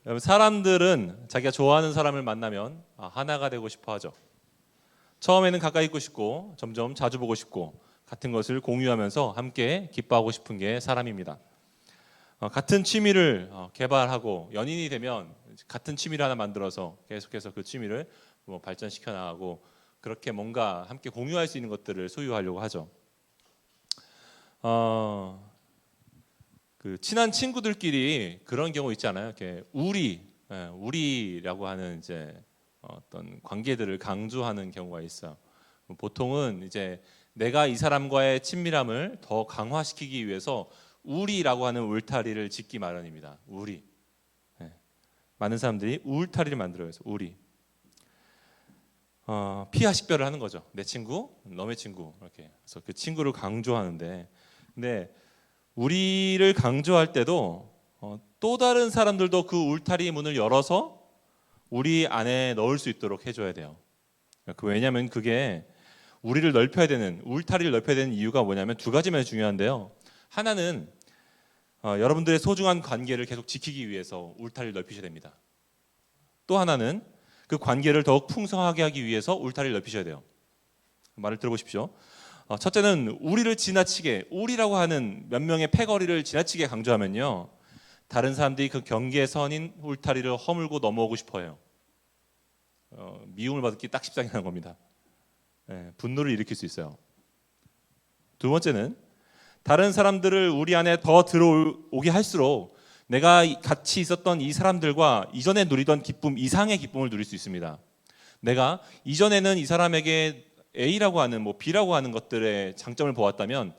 여러분, 사람들은 자기가 좋아하는 사람을 만나면 하나가 되고 싶어 하죠. 처음에는 가까이 있고 싶고 점점 자주 보고 싶고 같은 것을 공유하면서 함께 기뻐하고 싶은 게 사람입니다. 같은 취미를 개발하고 연인이 되면 같은 취미를 하나 만들어서 계속해서 그 취미를 발전시켜 나가고 그렇게 뭔가 함께 공유할 수 있는 것들을 소유하려고 하죠. 그 친한 친구들끼리 그런 경우 있지 않아요? 이렇게 우리라고 하는 이제 어떤 관계들을 강조하는 경우가 있어요. 보통은 이제 내가 이 사람과의 친밀함을 더 강화시키기 위해서 우리라고 하는 울타리를 짓기 마련입니다. 우리. 많은 사람들이 울타리를 만들어요. 그래서 우리. 피하 식별을 하는 거죠. 내 친구, 너의 친구 이렇게. 그래서 그 친구를 강조하는데, 근데 우리를 강조할 때도 또 다른 사람들도 그 울타리 문을 열어서 우리 안에 넣을 수 있도록 해줘야 돼요. 왜냐하면 그게 우리를 넓혀야 되는, 울타리를 넓혀야 되는 이유가 뭐냐면 두 가지만 중요한데요. 하나는 여러분들의 소중한 관계를 계속 지키기 위해서 울타리를 넓히셔야 됩니다. 또 하나는 그 관계를 더욱 풍성하게 하기 위해서 울타리를 넓히셔야 돼요. 말을 들어보십시오. 첫째는 우리를 지나치게, 우리라고 하는 몇 명의 패거리를 지나치게 강조하면요, 다른 사람들이 그 경계선인 울타리를 허물고 넘어오고 싶어요. 미움을 받기 딱 십상이라는 겁니다. 분노를 일으킬 수 있어요. 두 번째는 다른 사람들을 우리 안에 더 들어오게 할수록 내가 같이 있었던 이 사람들과 이전에 누리던 기쁨 이상의 기쁨을 누릴 수 있습니다. 내가 이전에는 이 사람에게 A라고 하는 B라고 하는 것들의 장점을 보았다면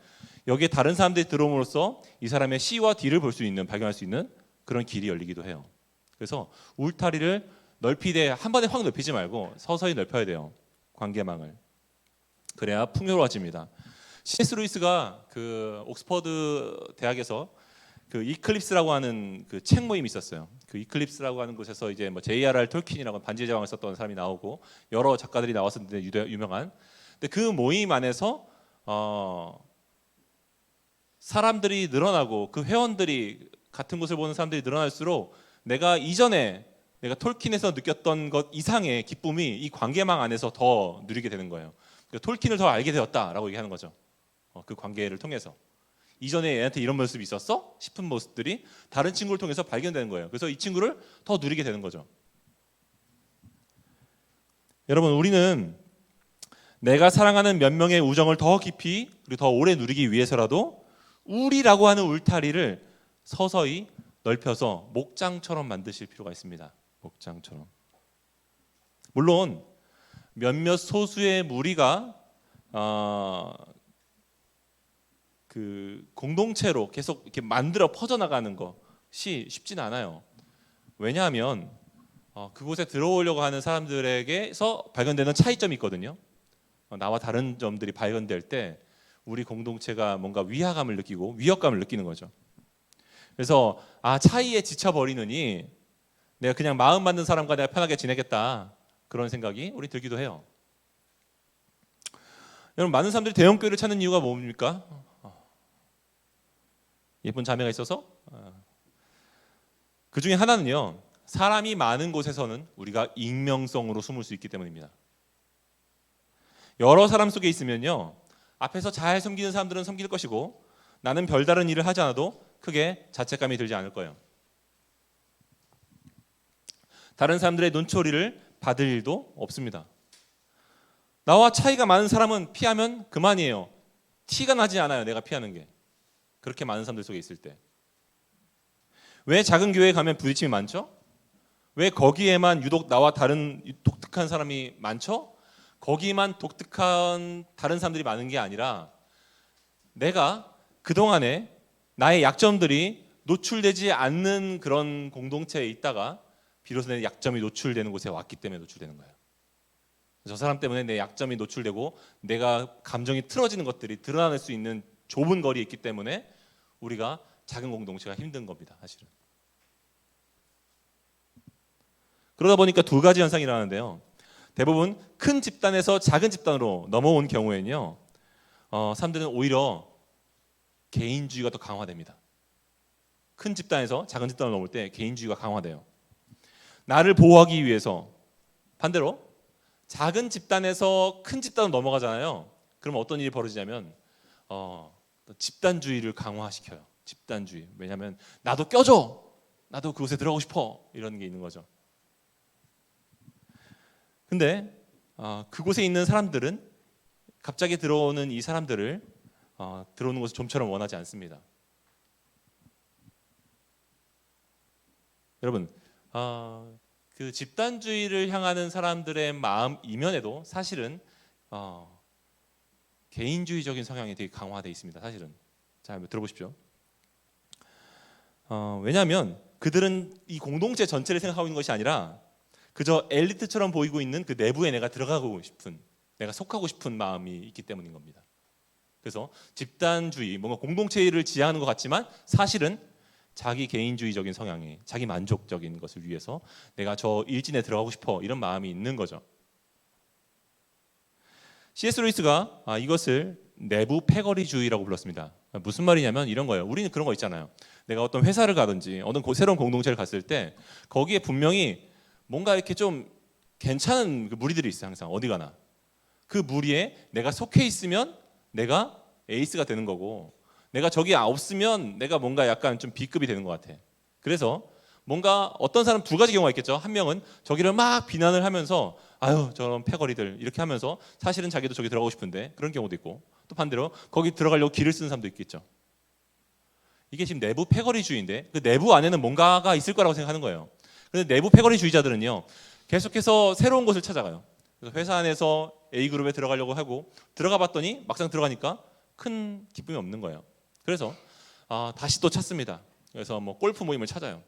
여기에 다른 사람들이 들어옴으로써 이 사람의 C와 D를 볼 수 있는, 발견할 수 있는 그런 길이 열리기도 해요. 그래서 울타리를 넓히되 한 번에 확 넓히지 말고 서서히 넓혀야 돼요. 관계망을. 그래야 풍요로워집니다. C.S. 루이스가 그 옥스퍼드 대학에서 그 이클립스라고 하는 그 책 모임이 있었어요. 그 이클립스라고 하는 곳에서 이제 J.R.R. 톨킨이라고 반지의 제왕을 썼던 사람이 나오고 여러 작가들이 나왔었는데 유명한. 근데 그 모임 안에서 사람들이 늘어나고 그 회원들이 같은 곳을 보는 사람들이 늘어날수록 내가 이전에 내가 톨킨에서 느꼈던 것 이상의 기쁨이 이 관계망 안에서 더 누리게 되는 거예요. 그러니까 톨킨을 더 알게 되었다라고 얘기하는 거죠. 그 관계를 통해서. 이전에 얘한테 이런 모습이 있었어? 싶은 모습들이 다른 친구를 통해서 발견되는 거예요. 그래서 이 친구를 더 누리게 되는 거죠. 여러분, 우리는 내가 사랑하는 몇 명의 우정을 더 깊이 그리고 더 오래 누리기 위해서라도 우리라고 하는 울타리를 서서히 넓혀서 목장처럼 만드실 필요가 있습니다. 목장처럼. 물론 몇몇 소수의 무리가 그 공동체로 계속 이렇게 만들어 퍼져나가는 것이 쉽진 않아요. 왜냐하면 그곳에 들어오려고 하는 사람들에게서 발견되는 차이점이 있거든요. 나와 다른 점들이 발견될 때 우리 공동체가 뭔가 위화감을 느끼고 위협감을 느끼는 거죠. 그래서 차이에 지쳐버리느니 내가 그냥 마음 맞는 사람과 내가 편하게 지내겠다, 그런 생각이 우리 들기도 해요. 여러분, 많은 사람들이 대형교회를 찾는 이유가 뭡니까? 예쁜 자매가 있어서? 그 중에 하나는요, 사람이 많은 곳에서는 우리가 익명성으로 숨을 수 있기 때문입니다. 여러 사람 속에 있으면요, 앞에서 잘 섬기는 사람들은 섬길 것이고 나는 별다른 일을 하지 않아도 크게 자책감이 들지 않을 거예요. 다른 사람들의 눈초리를 받을 일도 없습니다. 나와 차이가 많은 사람은 피하면 그만이에요. 티가 나지 않아요, 내가 피하는 게. 그렇게 많은 사람들 속에 있을 때. 왜 작은 교회에 가면 부딪힘이 많죠? 왜 거기에만 유독 나와 다른 독특한 사람이 많죠? 거기만 독특한 다른 사람들이 많은 게 아니라 내가 그동안에 나의 약점들이 노출되지 않는 그런 공동체에 있다가 비로소 내 약점이 노출되는 곳에 왔기 때문에 노출되는 거예요. 저 사람 때문에 내 약점이 노출되고 내가 감정이 틀어지는 것들이 드러날 수 있는 좁은 거리에 있기 때문에 우리가 작은 공동체가 힘든 겁니다, 사실은. 그러다 보니까 두 가지 현상이 일어나는데요. 대부분 큰 집단에서 작은 집단으로 넘어온 경우에는요, 사람들은 오히려 개인주의가 더 강화됩니다. 큰 집단에서 작은 집단으로 넘을 때 개인주의가 강화돼요. 나를 보호하기 위해서. 반대로 작은 집단에서 큰 집단으로 넘어가잖아요. 그럼 어떤 일이 벌어지냐면 집단주의를 강화시켜요. 집단주의. 왜냐하면 나도 껴줘. 나도 그곳에 들어가고 싶어. 이런 게 있는 거죠. 근데 그곳에 있는 사람들은 갑자기 들어오는 이 사람들을 들어오는 것을 좀처럼 원하지 않습니다. 여러분, 그 집단주의를 향하는 사람들의 마음 이면에도 사실은 개인주의적인 성향이 되게 강화되어 있습니다. 사실은. 자, 한번 들어보십시오. 왜냐하면 그들은 이 공동체 전체를 생각하고 있는 것이 아니라 그저 엘리트처럼 보이고 있는 그 내부에 내가 들어가고 싶은, 내가 속하고 싶은 마음이 있기 때문인 겁니다. 그래서 집단주의, 뭔가 공동체를 지향하는 것 같지만 사실은 자기 개인주의적인 성향이, 자기 만족적인 것을 위해서 내가 저 일진에 들어가고 싶어, 이런 마음이 있는 거죠. C.S. 루이스가 이것을 내부 패거리주의라고 불렀습니다. 무슨 말이냐면 이런 거예요. 우리는 그런 거 있잖아요. 내가 어떤 회사를 가든지 어느 새로운 공동체를 갔을 때 거기에 분명히 뭔가 이렇게 좀 괜찮은 그 무리들이 있어요. 항상 어디 가나. 그 무리에 내가 속해 있으면 내가 에이스가 되는 거고, 내가 저기 없으면 내가 뭔가 약간 좀 B급이 되는 것 같아. 그래서 뭔가 어떤 사람 두 가지 경우가 있겠죠. 한 명은 저기를 막 비난을 하면서 아유 저런 패거리들 이렇게 하면서 사실은 자기도 저기 들어가고 싶은데, 그런 경우도 있고, 또 반대로 거기 들어가려고 길을 쓰는 사람도 있겠죠. 이게 지금 내부 패거리주의인데 그 내부 안에는 뭔가가 있을 거라고 생각하는 거예요. 그런데 내부 패거리주의자들은요 계속해서 새로운 곳을 찾아가요. 그래서 회사 안에서 A그룹에 들어가려고 하고 들어가 봤더니 막상 들어가니까 큰 기쁨이 없는 거예요. 그래서 다시 또 찾습니다. 그래서 뭐 골프 모임을 찾아요.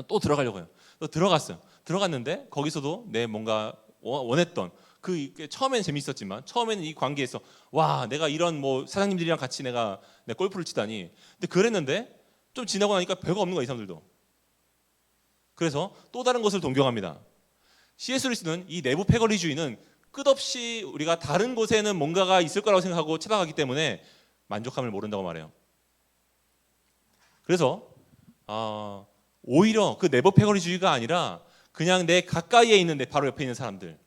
또 들어가려고 해요. 또 들어갔어요. 들어갔는데 거기서도 내 뭔가 원했던 그 처음에는 재밌었지만 처음에는 이 관계에서 와 내가 이런 뭐 사장님들이랑 같이 내가 골프를 치다니. 근데 그랬는데 좀 지나고 나니까 별거 없는 거야 이 사람들도. 그래서 또 다른 것을 동경합니다. C.S. 루이스는 이 내부 패거리주의는 끝없이 우리가 다른 곳에는 뭔가가 있을 거라고 생각하고 찾아가기 때문에 만족함을 모른다고 말해요. 그래서 오히려 그 내부 패거리주의가 아니라 그냥 내 가까이에 있는 내 바로 옆에 있는 사람들,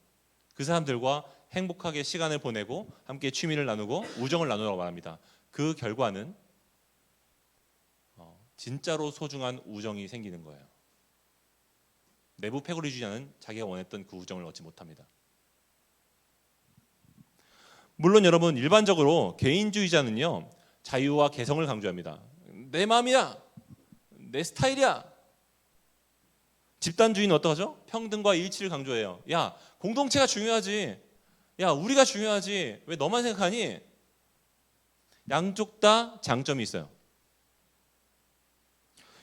그 사람들과 행복하게 시간을 보내고 함께 취미를 나누고 우정을 나누라고 말합니다. 그 결과는 진짜로 소중한 우정이 생기는 거예요. 내부 패거리주의자는 자기가 원했던 그 우정을 얻지 못합니다. 물론 여러분 일반적으로 개인주의자는요 자유와 개성을 강조합니다. 내 마음이야, 내 스타일이야. 집단주의는 어떡하죠? 평등과 일치를 강조해요. 야 공동체가 중요하지, 야 우리가 중요하지, 왜 너만 생각하니? 양쪽 다 장점이 있어요.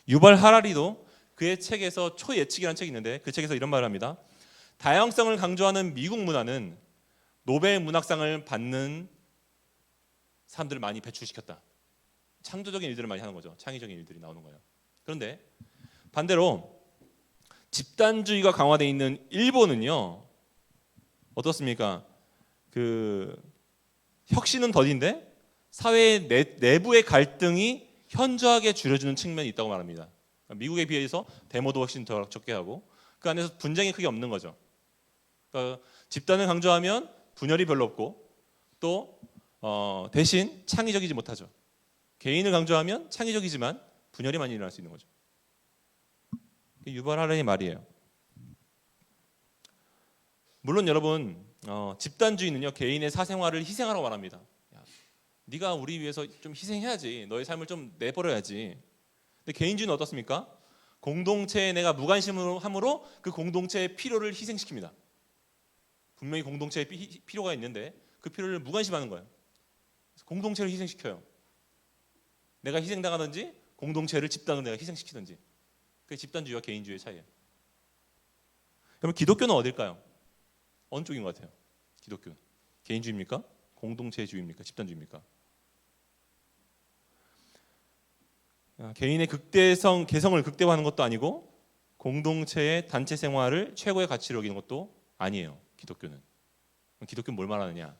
유발 하라리도 그의 책에서 초예측이라는 책이 있는데 그 책에서 이런 말을 합니다. 다양성을 강조하는 미국 문화는 노벨 문학상을 받는 사람들을 많이 배출시켰다. 창조적인 일들을 많이 하는 거죠. 창의적인 일들이 나오는 거예요. 그런데 반대로 집단주의가 강화되어 있는 일본은요 어떻습니까? 그 혁신은 더딘데 사회의 내부의 갈등이 현저하게 줄여주는 측면이 있다고 말합니다. 미국에 비해서 데모도 훨씬 더 적게 하고 그 안에서 분쟁이 크게 없는 거죠. 그러니까 집단을 강조하면 분열이 별로 없고 또 대신 창의적이지 못하죠. 개인을 강조하면 창의적이지만 분열이 많이 일어날 수 있는 거죠. 유발 하라리의 말이에요. 물론 여러분 집단주의는요 개인의 사생활을 희생하라고 말합니다. 야, 네가 우리 위해서 좀 희생해야지, 너의 삶을 좀 내버려야지. 근데 개인주의는 어떻습니까? 공동체에 내가 무관심으로 함으로 그 공동체의 필요를 희생시킵니다. 분명히 공동체의 필요가 있는데 그 필요를 무관심하는 거예요. 그래서 공동체를 희생시켜요. 내가 희생당하든지 공동체를 집단으로 내가 희생시키든지. 그게 집단주의와 개인주의의 차이예요. 그러면 기독교는 어딜까요? 어느 쪽인 것 같아요? 기독교는 개인주의입니까? 공동체주의입니까? 집단주의입니까? 개인의 개성을 극대화하는 것도 아니고 공동체의 단체 생활을 최고의 가치로 여기는 것도 아니에요. 기독교는 뭘 말하느냐?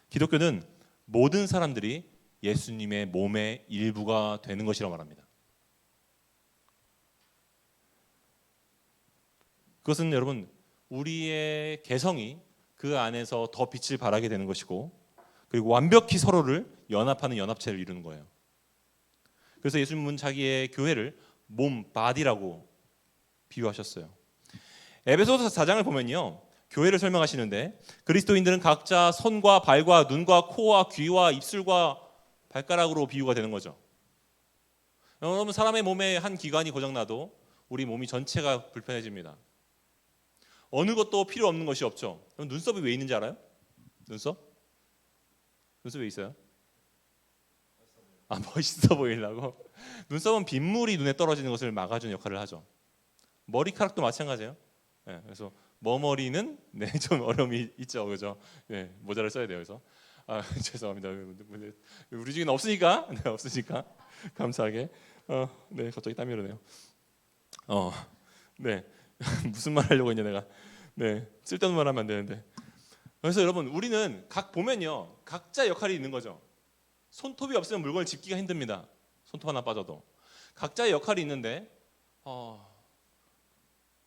기독교는 모든 사람들이 예수님의 몸의 일부가 되는 것이라고 말합니다. 그것은 여러분 우리의 개성이 그 안에서 더 빛을 발하게 되는 것이고, 그리고 완벽히 서로를 연합하는 연합체를 이루는 거예요. 그래서 예수님은 자기의 교회를 몸, 바디라고 비유하셨어요. 에베소서 4장을 보면요, 교회를 설명하시는데 그리스도인들은 각자 손과 발과 눈과 코와 귀와 입술과 발가락으로 비유가 되는 거죠. 여러분, 사람의 몸에 한 기관이 고장나도 우리 몸이 전체가 불편해집니다. 어느 것도 필요 없는 것이 없죠. 그럼 눈썹이 왜 있는지 알아요? 눈썹? 눈썹 왜 있어요? 멋있어 보이려고. 눈썹은 빗물이 눈에 떨어지는 것을 막아주는 역할을 하죠. 머리카락도 마찬가지예요. 네, 그래서 머머리는 좀 어려움이 있죠, 그죠? 네, 모자를 써야 돼요. 그래서 죄송합니다. 우리 중에는 없으니까, 네, 없으니까 감사하게. 네, 갑자기 땀이 흐르네요. 네, 무슨 말 하려고 했냐 내가. 네, 쓸데없는 말 하면 안 되는데. 그래서 여러분, 우리는 보면요, 각자 역할이 있는 거죠. 손톱이 없으면 물건을 짚기가 힘듭니다. 손톱 하나 빠져도. 각자의 역할이 있는데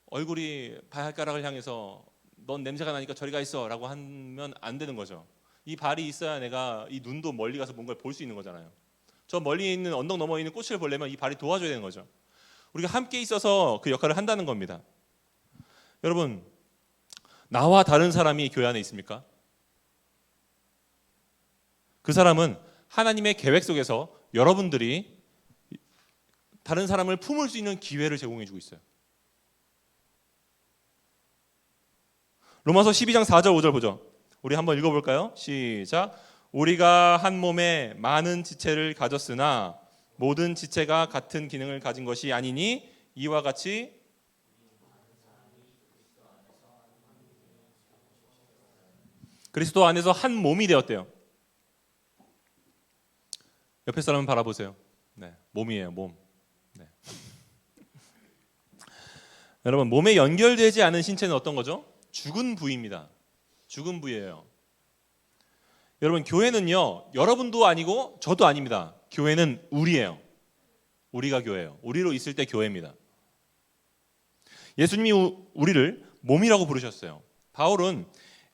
얼굴이 발가락을 향해서 넌 냄새가 나니까 저리 가 있어 라고 하면 안 되는 거죠. 이 발이 있어야 내가 이 눈도 멀리 가서 뭔가를 볼 수 있는 거잖아요. 저 멀리 있는 언덕 너머에 있는 꽃을 보려면 이 발이 도와줘야 되는 거죠. 우리가 함께 있어서 그 역할을 한다는 겁니다. 여러분, 나와 다른 사람이 교회 안에 있습니까? 그 사람은 하나님의 계획 속에서 여러분들이 다른 사람을 품을 수 있는 기회를 제공해주고 있어요. 로마서 12장 4절 5절 보죠. 우리 한번 읽어볼까요? 시작. 우리가 한 몸에 많은 지체를 가졌으나 모든 지체가 같은 기능을 가진 것이 아니니 이와 같이 그리스도 안에서 한 몸이 되었대요. 옆에 사람을 바라보세요. 네, 몸이에요, 몸. 네. 여러분, 몸에 연결되지 않은 신체는 어떤 거죠? 죽은 부위입니다. 죽은 부위예요. 여러분, 교회는요, 여러분도 아니고 저도 아닙니다. 교회는 우리예요. 우리가 교회예요. 우리로 있을 때 교회입니다. 예수님이 우리를 몸이라고 부르셨어요. 바울은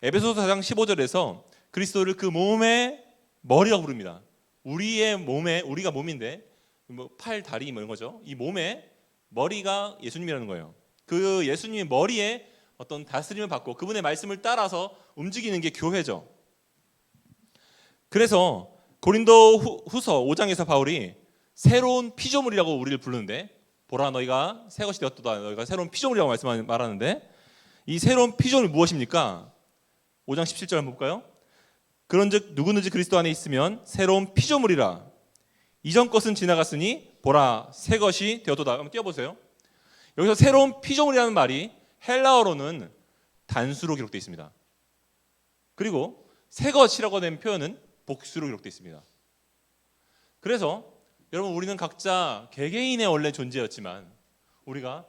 에베소서 4장 15절에서 그리스도를 그 몸의 머리라고 부릅니다. 우리의 몸에, 우리가 몸인데 팔, 다리 이런 거죠. 이 몸의 머리가 예수님이라는 거예요. 그 예수님의 머리에 어떤 다스림을 받고 그분의 말씀을 따라서 움직이는 게 교회죠. 그래서 고린도 후서 5장에서 바울이 새로운 피조물이라고 우리를 부르는데, 보라 너희가 새 것이 되었도다, 너희가 새로운 피조물이라고 말하는데, 이 새로운 피조물이 무엇입니까? 5장 17절 한번 볼까요? 그런즉 누구든지 그리스도 안에 있으면 새로운 피조물이라. 이전 것은 지나갔으니 보라 새 것이 되었도다. 한번 띄워보세요. 여기서 새로운 피조물이라는 말이 헬라어로는 단수로 기록되어 있습니다. 그리고 새 것이라고 된 표현은 복수로 기록되어 있습니다. 그래서 여러분, 우리는 각자 개개인의 원래 존재였지만 우리가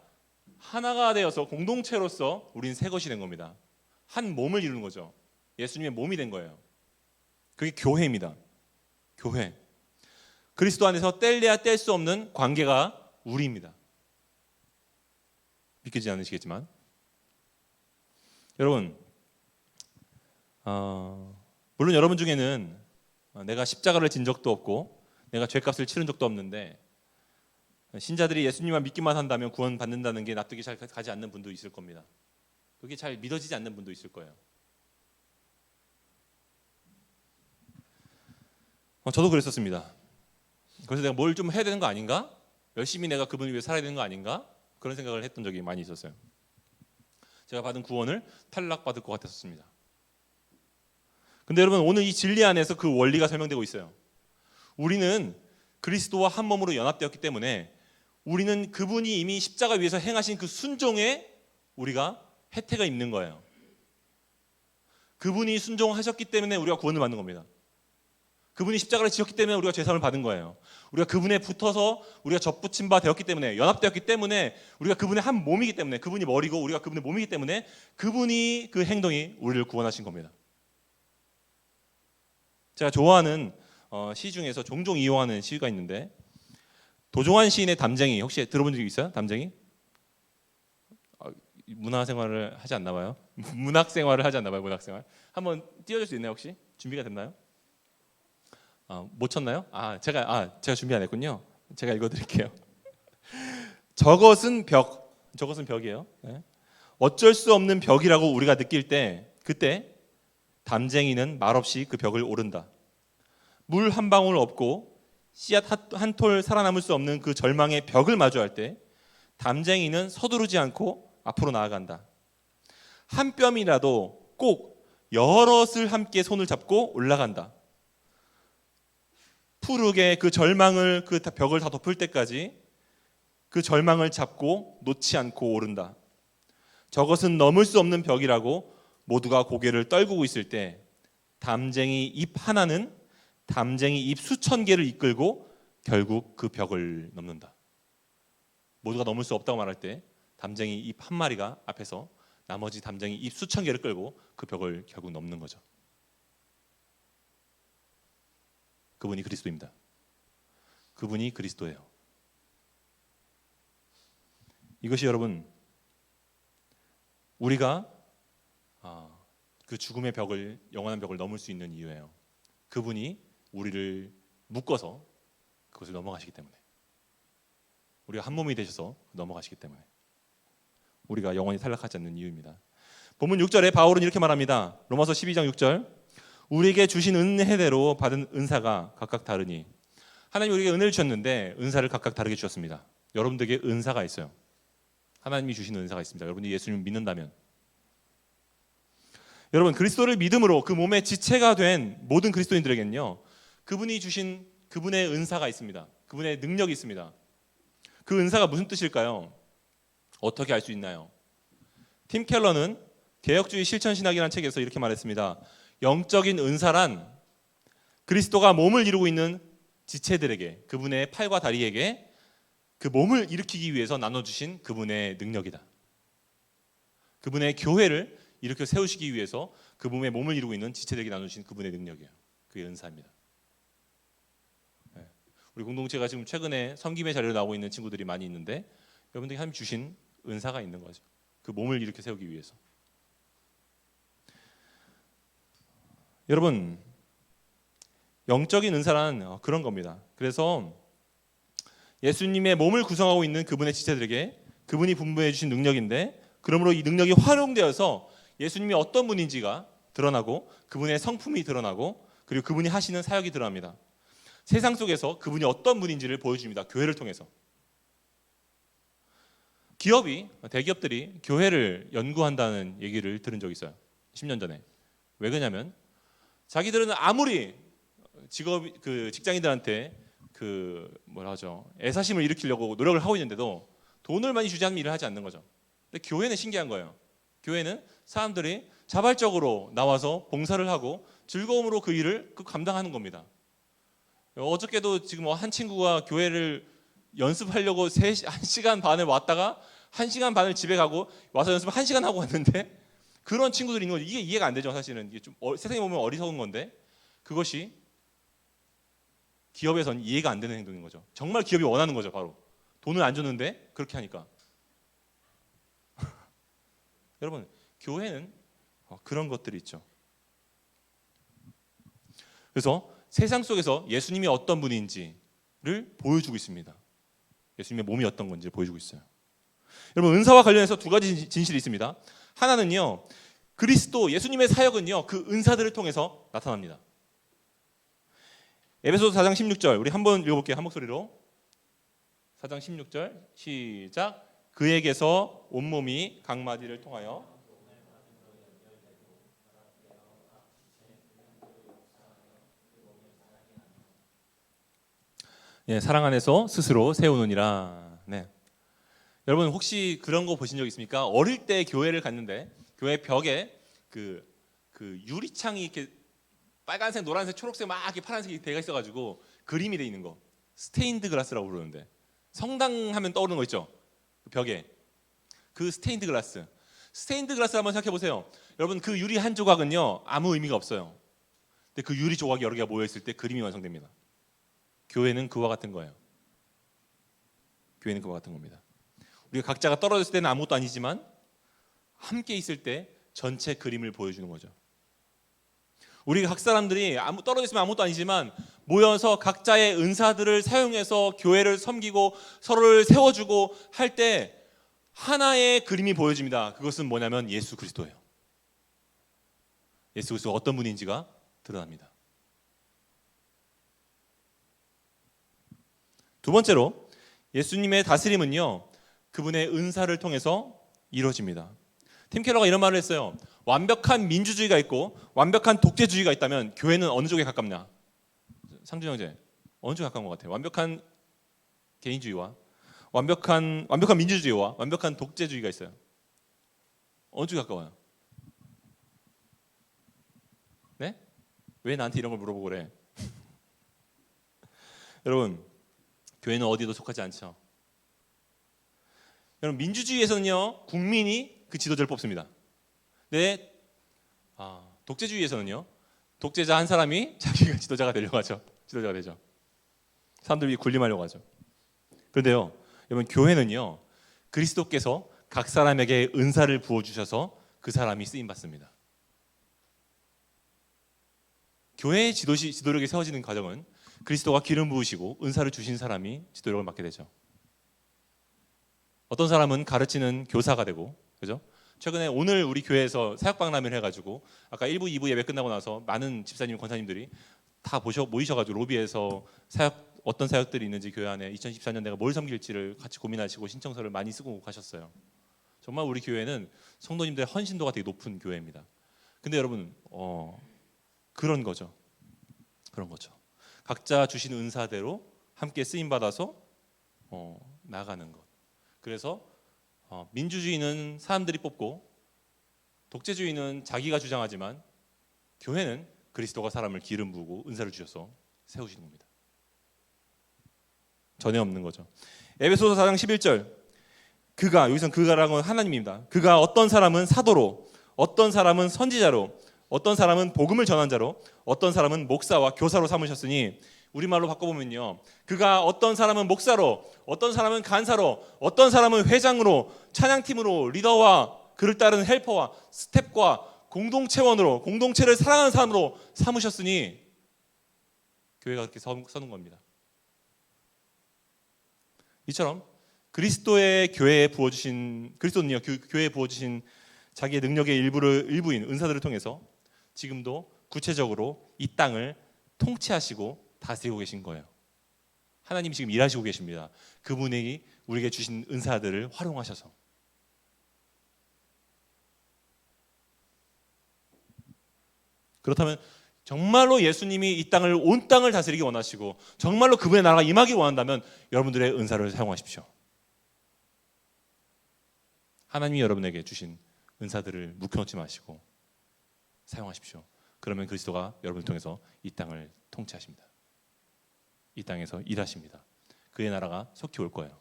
하나가 되어서 공동체로서 우리는 새 것이 된 겁니다. 한 몸을 이루는 거죠. 예수님의 몸이 된 거예요. 그게 교회입니다. 교회. 그리스도 안에서 뗄래야 뗄 수 없는 관계가 우리입니다. 믿기지 않으시겠지만 여러분, 물론 여러분 중에는 내가 십자가를 진 적도 없고 내가 죄값을 치른 적도 없는데 신자들이 예수님만 믿기만 한다면 구원받는다는 게 납득이 잘 가지 않는 분도 있을 겁니다. 그게 잘 믿어지지 않는 분도 있을 거예요. 저도 그랬었습니다. 그래서 내가 뭘 좀 해야 되는 거 아닌가? 열심히 내가 그분을 위해 살아야 되는 거 아닌가? 그런 생각을 했던 적이 많이 있었어요. 제가 받은 구원을 탈락받을 것 같았었습니다. 근데 여러분, 오늘 이 진리 안에서 그 원리가 설명되고 있어요. 우리는 그리스도와 한 몸으로 연합되었기 때문에 우리는 그분이 이미 십자가 위에서 행하신 그 순종에 우리가 혜택을 입는 거예요. 그분이 순종하셨기 때문에 우리가 구원을 받는 겁니다. 그분이 십자가를 지었기 때문에 우리가 죄사함을 받은 거예요. 우리가 그분에 붙어서 우리가 접붙임 바 되었기 때문에, 연합되었기 때문에, 우리가 그분의 한 몸이기 때문에, 그분이 머리고 우리가 그분의 몸이기 때문에 그분이, 그 행동이 우리를 구원하신 겁니다. 제가 좋아하는 시 중에서 종종 이용하는 시가 있는데, 도종환 시인의 담쟁이, 혹시 들어본 적 있어요? 담쟁이? 문화생활을 하지 않나 봐요. 문학생활을 하지 않나 봐요. 문학생활. 한번 띄워줄 수 있나요 혹시? 준비가 됐나요? 못 쳤나요? 제가 준비 안 했군요. 제가 읽어드릴게요. 저것은 저것은 벽이에요. 네. 어쩔 수 없는 벽이라고 우리가 느낄 때 그때 담쟁이는 말없이 그 벽을 오른다. 물 한 방울 없고 씨앗 한 톨 살아남을 수 없는 그 절망의 벽을 마주할 때 담쟁이는 서두르지 않고 앞으로 나아간다. 한 뼘이라도 꼭 여럿을 함께 손을 잡고 올라간다. 푸르게 그 절망을 그 벽을 다 덮을 때까지 그 절망을 잡고 놓지 않고 오른다. 저것은 넘을 수 없는 벽이라고 모두가 고개를 떨구고 있을 때 담쟁이 잎 하나는 담쟁이 잎 수천 개를 이끌고 결국 그 벽을 넘는다. 모두가 넘을 수 없다고 말할 때 담쟁이 잎 한 마리가 앞에서 나머지 담쟁이 잎 수천 개를 끌고 그 벽을 결국 넘는 거죠. 그분이 그리스도입니다. 그분이 그리스도예요. 이것이 여러분 우리가 그 죽음의 벽을 영원한 벽을 넘을 수 있는 이유예요. 그분이 우리를 묶어서 그것을 넘어가시기 때문에 우리가 한 몸이 되셔서 넘어가시기 때문에 우리가 영원히 탈락하지 않는 이유입니다. 본문 6절에 바울은 이렇게 말합니다. 로마서 12장 6절 우리에게 주신 은혜대로 받은 은사가 각각 다르니 하나님이 우리에게 은혜를 주셨는데 은사를 각각 다르게 주셨습니다. 여러분들에게 은사가 있어요. 하나님이 주신 은사가 있습니다. 여러분이 예수님을 믿는다면 여러분 그리스도를 믿음으로 그 몸의 지체가 된 모든 그리스도인들에게는요 그분이 주신 그분의 은사가 있습니다. 그분의 능력이 있습니다. 그 은사가 무슨 뜻일까요? 어떻게 알 수 있나요? 팀 켈러는 개혁주의 실천신학이라는 책에서 이렇게 말했습니다. 영적인 은사란 그리스도가 몸을 이루고 있는 지체들에게 그분의 팔과 다리에게 그 몸을 일으키기 위해서 나눠주신 그분의 능력이다. 그분의 교회를 이렇게 세우시기 위해서 그 몸을 이루고 있는 지체들에게 나눠주신 그분의 능력이에요. 그게 은사입니다. 우리 공동체가 지금 최근에 섬김의 자리로 나오고 있는 친구들이 많이 있는데 여러분들이 하나님 주신 은사가 있는 거죠. 그 몸을 이렇게 세우기 위해서. 여러분 영적인 은사란 그런 겁니다. 그래서 예수님의 몸을 구성하고 있는 그분의 지체들에게 그분이 분부해 주신 능력인데 그러므로 이 능력이 활용되어서 예수님이 어떤 분인지가 드러나고 그분의 성품이 드러나고 그리고 그분이 하시는 사역이 드러납니다. 세상 속에서 그분이 어떤 분인지를 보여줍니다. 교회를 통해서. 대기업들이 교회를 연구한다는 얘기를 들은 적이 있어요. 10년 전에. 왜 그러냐면 자기들은 아무리 직장인들한테 애사심을 일으키려고 노력을 하고 있는데도 돈을 많이 주지 않는 일을 하지 않는 거죠. 근데 교회는 신기한 거예요. 교회는 사람들이 자발적으로 나와서 봉사를 하고 즐거움으로 그 일을 감당하는 겁니다. 어저께도 지금 한 친구가 교회를 연습하려고 1시간 반을 왔다가 1시간 반을 집에 가고 와서 연습을 1시간 하고 왔는데 그런 친구들이 있는 거죠. 이게 이해가 안 되죠. 사실은 이게 좀 세상에 보면 어리석은 건데 그것이 기업에선 이해가 안 되는 행동인 거죠. 정말 기업이 원하는 거죠. 바로 돈을 안 줬는데 그렇게 하니까. 여러분 교회는 그런 것들이 있죠. 그래서 세상 속에서 예수님이 어떤 분인지를 보여주고 있습니다. 예수님의 몸이 어떤 건지 보여주고 있어요. 여러분 은사와 관련해서 두 가지 진실이 있습니다. 하나는요 그리스도 예수님의 사역은요 그 은사들을 통해서 나타납니다. 에베소서 4장 16절 우리 한번 읽어볼게요. 한 목소리로 4장 16절 시작. 그에게서 온몸이 각 마디를 통하여 사랑 안에서 스스로 세우느니라. 네. 여러분 혹시 그런 거 보신 적 있습니까? 어릴 때 교회를 갔는데 교회 벽에 그 유리창이 이렇게 빨간색, 노란색, 초록색 막 이렇게 파란색이 되어 있어가지고 그림이 돼 있는 거 스테인드 글라스라고 부르는데 성당 하면 떠오르는 거 있죠? 그 벽에 그 스테인드 글라스 한번 생각해 보세요. 여러분 그 유리 한 조각은요 아무 의미가 없어요. 근데 그 유리 조각이 여러 개가 모여 있을 때 그림이 완성됩니다. 교회는 그와 같은 거예요. 교회는 그와 같은 겁니다. 우리가 각자가 떨어졌을 때는 아무것도 아니지만 함께 있을 때 전체 그림을 보여주는 거죠. 우리 각 사람들이 떨어져 있으면 아무것도 아니지만 모여서 각자의 은사들을 사용해서 교회를 섬기고 서로를 세워주고 할 때 하나의 그림이 보여집니다. 그것은 뭐냐면 예수 그리스도예요. 예수 그리스도가 어떤 분인지가 드러납니다. 두 번째로 예수님의 다스림은요, 그분의 은사를 통해서 이루어집니다. 팀 켈러가 이런 말을 했어요. 완벽한 민주주의가 있고 완벽한 독재주의가 있다면 교회는 어느 쪽에 가깝냐? 상준 형제, 어느 쪽에 가까운 것 같아요? 완벽한 개인주의와 완벽한 민주주의와 완벽한 독재주의가 있어요. 어느 쪽에 가까워요? 네? 왜 나한테 이런 걸 물어보고 그래? 여러분, 교회는 어디에도 속하지 않죠. 여러분, 민주주의에서는요, 국민이 그 지도자를 뽑습니다. 네, 독재주의에서는요, 독재자 한 사람이 자기가 지도자가 되려고 하죠. 지도자가 되죠. 사람들이 군림하려고 하죠. 그런데요, 여러분, 교회는요, 그리스도께서 각 사람에게 은사를 부어주셔서 그 사람이 쓰임받습니다. 교회의 지도력이 세워지는 과정은 그리스도가 기름 부으시고 은사를 주신 사람이 지도력을 맡게 되죠. 어떤 사람은 가르치는 교사가 되고, 그죠? 최근에 오늘 우리 교회에서 사역박람회를 해가지고 아까 1부, 2부 예배 끝나고 나서 많은 집사님, 권사님들이 다 모이셔가지고 로비에서 어떤 사역들이 있는지 교회 안에 2014년 내가 뭘 섬길지를 같이 고민하시고 신청서를 많이 쓰고 가셨어요. 정말 우리 교회는 성도님들의 헌신도가 되게 높은 교회입니다. 근데 여러분, 그런 거죠. 각자 주신 은사대로 함께 쓰임 받아서 나가는 것. 그래서 민주주의는 사람들이 뽑고 독재주의는 자기가 주장하지만 교회는 그리스도가 사람을 기름 부으고 은사를 주셔서 세우시는 겁니다. 전에 없는 거죠. 에베소서 4장 11절, 여기선 그가라는 건 하나님입니다. 그가 어떤 사람은 사도로, 어떤 사람은 선지자로, 어떤 사람은 복음을 전한 자로, 어떤 사람은 목사와 교사로 삼으셨으니, 우리말로 바꿔보면요, 그가 어떤 사람은 목사로, 어떤 사람은 간사로, 어떤 사람은 회장으로, 찬양팀으로, 리더와 그를 따르는 헬퍼와 스텝과 공동체원으로, 공동체를 사랑하는 사람으로 삼으셨으니 교회가 그렇게 서는 겁니다. 이처럼 그리스도의 교회에 부어주신, 그리스도는요, 교회에 부어주신 자기의 능력의 일부인 은사들을 통해서 지금도 구체적으로 이 땅을 통치하시고 다스리고 계신 거예요. 하나님이 지금 일하시고 계십니다. 그분이 우리에게 주신 은사들을 활용하셔서. 그렇다면 정말로 예수님이 이 땅을, 온 땅을 다스리기 원하시고 정말로 그분의 나라가 임하기 원한다면 여러분들의 은사를 사용하십시오. 하나님이 여러분에게 주신 은사들을 묵혀놓지 마시고 사용하십시오. 그러면 그리스도가 여러분을 통해서 이 땅을 통치하십니다. 이 땅에서 일하십니다. 그의 나라가 속히 올 거예요.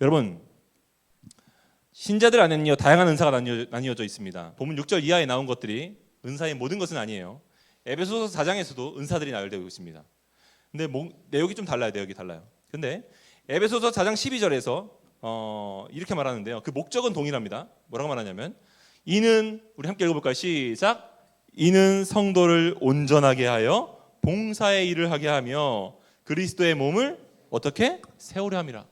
여러분, 신자들 안에는요, 다양한 은사가 나뉘어져 있습니다. 본문 6절 이하에 나온 것들이 은사의 모든 것은 아니에요. 에베소서 4장에서도 은사들이 나열되고 있습니다. 근데 내용이 좀 달라요. 근데 에베소서 4장 12절에서 이렇게 말하는데요. 그 목적은 동일합니다. 뭐라고 말하냐면, 이는, 우리 함께 읽어볼까요? 시작. 이는 성도를 온전하게 하여 봉사의 일을 하게 하며 그리스도의 몸을 어떻게? 세우려 함이라.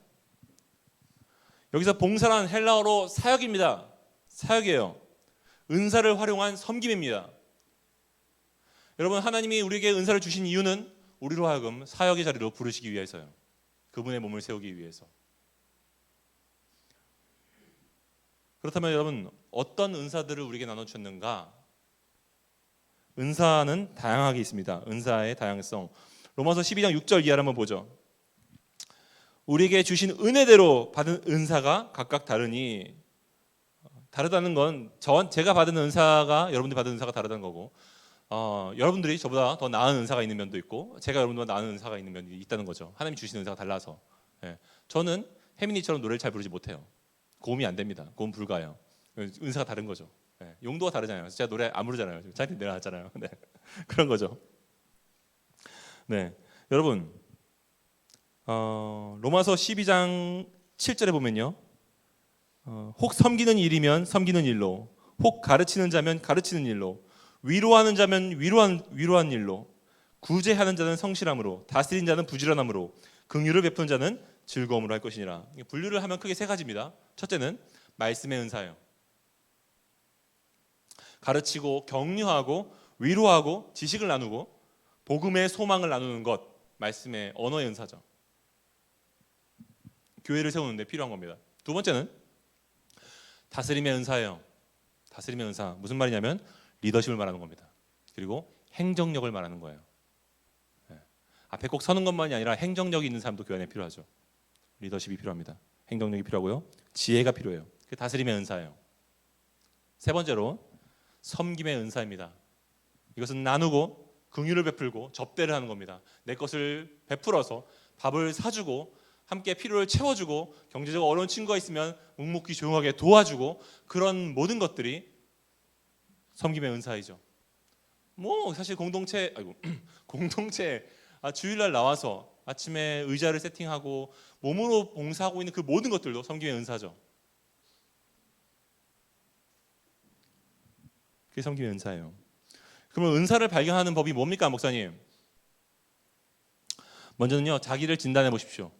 여기서 봉사란 헬라어로 사역입니다. 사역이에요. 은사를 활용한 섬김입니다. 여러분, 하나님이 우리에게 은사를 주신 이유는 우리로 하여금 사역의 자리로 부르시기 위해서요. 그분의 몸을 세우기 위해서. 그렇다면 여러분, 어떤 은사들을 우리에게 나눠주셨는가? 은사는 다양하게 있습니다. 은사의 다양성. 로마서 12장 6절 이하를 한번 보죠. 우리에게 주신 은혜대로 받은 은사가 각각 다르니, 다르다는 건 제가 받은 은사가 여러분들이 받은 은사가 다르다는 거고, 여러분들이 저보다 더 나은 은사가 있는 면도 있고 제가 여러분보다 나은 은사가 있는 면이 있다는 거죠. 하나님이 주신 은사가 달라서. 저는 혜민이처럼 노래를 잘 부르지 못해요. 고음이 안 됩니다. 고음 불가요. 은사가 다른 거죠. 용도가 다르잖아요. 제가 노래 안 부르잖아요. 자기 내려놨잖아요. 네. 그런 거죠. 네, 여러분, 로마서 12장 7절에 보면요, 혹 섬기는 일이면 섬기는 일로, 혹 가르치는 자면 가르치는 일로, 위로하는 자면 위로한 일로, 구제하는 자는 성실함으로, 다스린 자는 부지런함으로, 긍휼을 베푸는 자는 즐거움으로 할 것이니라. 분류를 하면 크게 세 가지입니다. 첫째는 말씀의 은사예요. 가르치고 격려하고 위로하고 지식을 나누고 복음의 소망을 나누는 것, 말씀의 언어의 은사죠. 교회를 세우는 데 필요한 겁니다. 두 번째는 다스림의 은사예요. 다스림의 은사, 무슨 말이냐면 리더십을 말하는 겁니다. 그리고 행정력을 말하는 거예요. 앞에 꼭 서는 것만이 아니라 행정력이 있는 사람도 교회 안에 필요하죠. 리더십이 필요합니다. 행정력이 필요하고요. 지혜가 필요해요. 그게 다스림의 은사예요. 세 번째로 섬김의 은사입니다. 이것은 나누고 긍휼을 베풀고 접대를 하는 겁니다. 내 것을 베풀어서 밥을 사주고 함께 필요를 채워주고 경제적으로 어려운 친구가 있으면 묵묵히 조용하게 도와주고, 그런 모든 것들이 섬김의 은사이죠. 뭐 사실 공동체 주일날 나와서 아침에 의자를 세팅하고 몸으로 봉사하고 있는 그 모든 것들도 섬김의 은사죠. 그게 섬김의 은사예요. 그러면 은사를 발견하는 법이 뭡니까, 목사님? 먼저는요, 자기를 진단해 보십시오.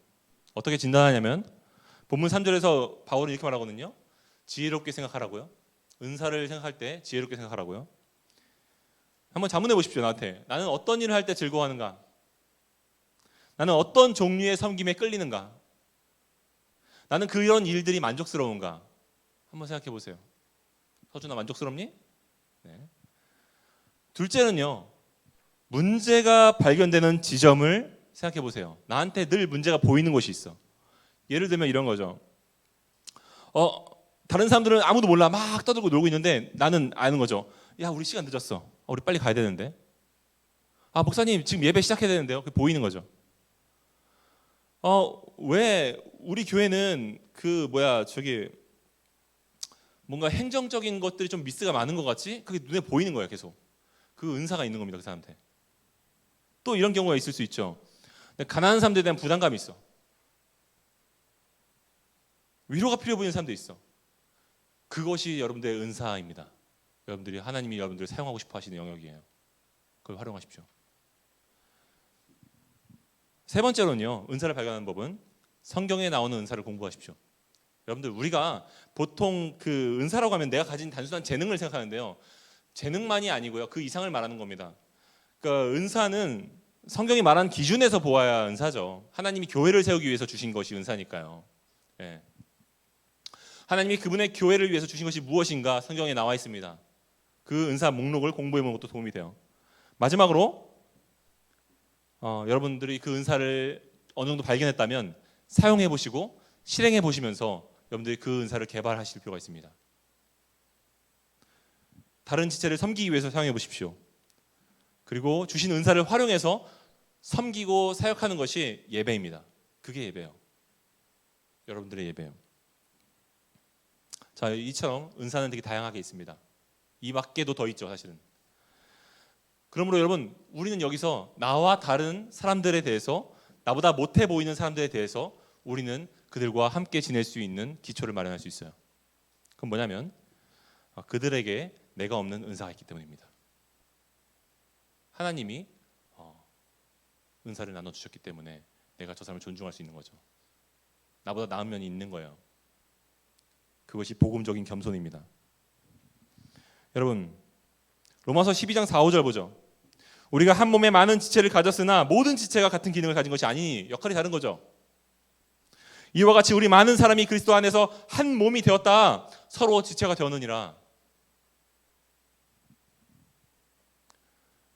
어떻게 진단하냐면 본문 3절에서 바울은 이렇게 말하거든요. 지혜롭게 생각하라고요. 은사를 생각할 때 지혜롭게 생각하라고요. 한번 자문해 보십시오. 나한테. 나는 어떤 일을 할 때 즐거워하는가? 나는 어떤 종류의 섬김에 끌리는가? 나는 그런 일들이 만족스러운가? 한번 생각해 보세요. 서준아, 만족스럽니? 네. 둘째는요, 문제가 발견되는 지점을 생각해 보세요. 나한테 늘 문제가 보이는 곳이 있어. 예를 들면 이런 거죠. 다른 사람들은 아무도 몰라, 막 떠들고 놀고 있는데 나는 아는 거죠. 야, 우리 시간 늦었어. 우리 빨리 가야 되는데. 목사님 지금 예배 시작해야 되는데요. 그게 보이는 거죠. 왜 우리 교회는 뭔가 행정적인 것들이 좀 미스가 많은 것 같지? 그게 눈에 보이는 거예요. 계속 그 은사가 있는 겁니다. 그 사람한테. 또 이런 경우가 있을 수 있죠. 가난한 사람들에 대한 부담감이 있어. 위로가 필요해 보이는 사람도 있어. 그것이 여러분들의 은사입니다. 하나님이 여러분들을 사용하고 싶어 하시는 영역이에요. 그걸 활용하십시오. 세 번째로는요, 은사를 발견하는 법은 성경에 나오는 은사를 공부하십시오. 여러분들, 우리가 보통 그 은사라고 하면 내가 가진 단순한 재능을 생각하는데요, 재능만이 아니고요, 그 이상을 말하는 겁니다. 그러니까 은사는 성경이 말하는 기준에서 보아야 은사죠. 하나님이 교회를 세우기 위해서 주신 것이 은사니까요. 예. 하나님이 그분의 교회를 위해서 주신 것이 무엇인가 성경에 나와 있습니다. 그 은사 목록을 공부해 보는 것도 도움이 돼요. 마지막으로 여러분들이 그 은사를 어느 정도 발견했다면 사용해 보시고 실행해 보시면서 여러분들이 그 은사를 개발하실 필요가 있습니다. 다른 지체를 섬기기 위해서 사용해 보십시오. 그리고 주신 은사를 활용해서 섬기고 사역하는 것이 예배입니다. 그게 예배예요. 여러분들의 예배예요. 자, 이처럼 은사는 되게 다양하게 있습니다. 이 밖에도 더 있죠, 사실은. 그러므로 여러분, 우리는 여기서 나와 다른 사람들에 대해서, 나보다 못해 보이는 사람들에 대해서 우리는 그들과 함께 지낼 수 있는 기초를 마련할 수 있어요. 그건 뭐냐면 그들에게 내가 없는 은사가 있기 때문입니다. 하나님이 은사를 나눠주셨기 때문에 내가 저 사람을 존중할 수 있는 거죠. 나보다 나은 면이 있는 거예요. 그것이 복음적인 겸손입니다. 여러분, 로마서 12장 4, 5절 보죠. 우리가 한 몸에 많은 지체를 가졌으나 모든 지체가 같은 기능을 가진 것이 아니니, 역할이 다른 거죠. 이와 같이 우리 많은 사람이 그리스도 안에서 한 몸이 되었다. 서로 지체가 되었느니라.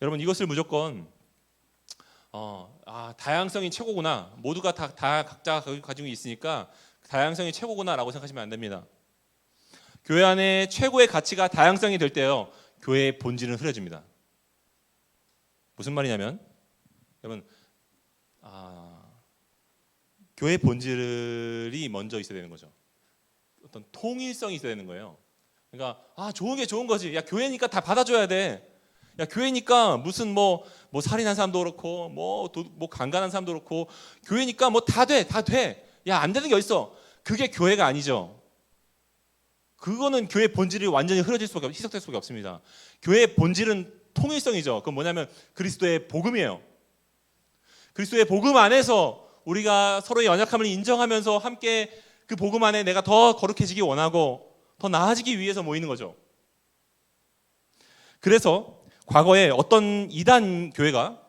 여러분, 이것을 무조건 다양성이 최고구나, 모두가 다 각자 가지고 있으니까 다양성이 최고구나라고 생각하시면 안 됩니다. 교회 안에 최고의 가치가 다양성이 될 때요, 교회의 본질은 흐려집니다. 무슨 말이냐면, 여러분, 교회 본질이 먼저 있어야 되는 거죠. 어떤 통일성이 있어야 되는 거예요. 그러니까 좋은 게 좋은 거지. 야, 교회니까 다 받아줘야 돼. 야, 교회니까 무슨 뭐 살인한 사람도 그렇고 뭐 강간한 사람도 그렇고, 교회니까 뭐 다 돼. 야, 안 되는 게 어딨어. 그게 교회가 아니죠. 그거는 교회 본질이 완전히 흐려질 수밖에 희석될 수밖에 없습니다. 교회의 본질은 통일성이죠. 그건 뭐냐면 그리스도의 복음이에요. 그리스도의 복음 안에서 우리가 서로의 연약함을 인정하면서 함께 그 복음 안에 내가 더 거룩해지기 원하고 더 나아지기 위해서 모이는 거죠. 그래서 과거에 어떤 이단 교회가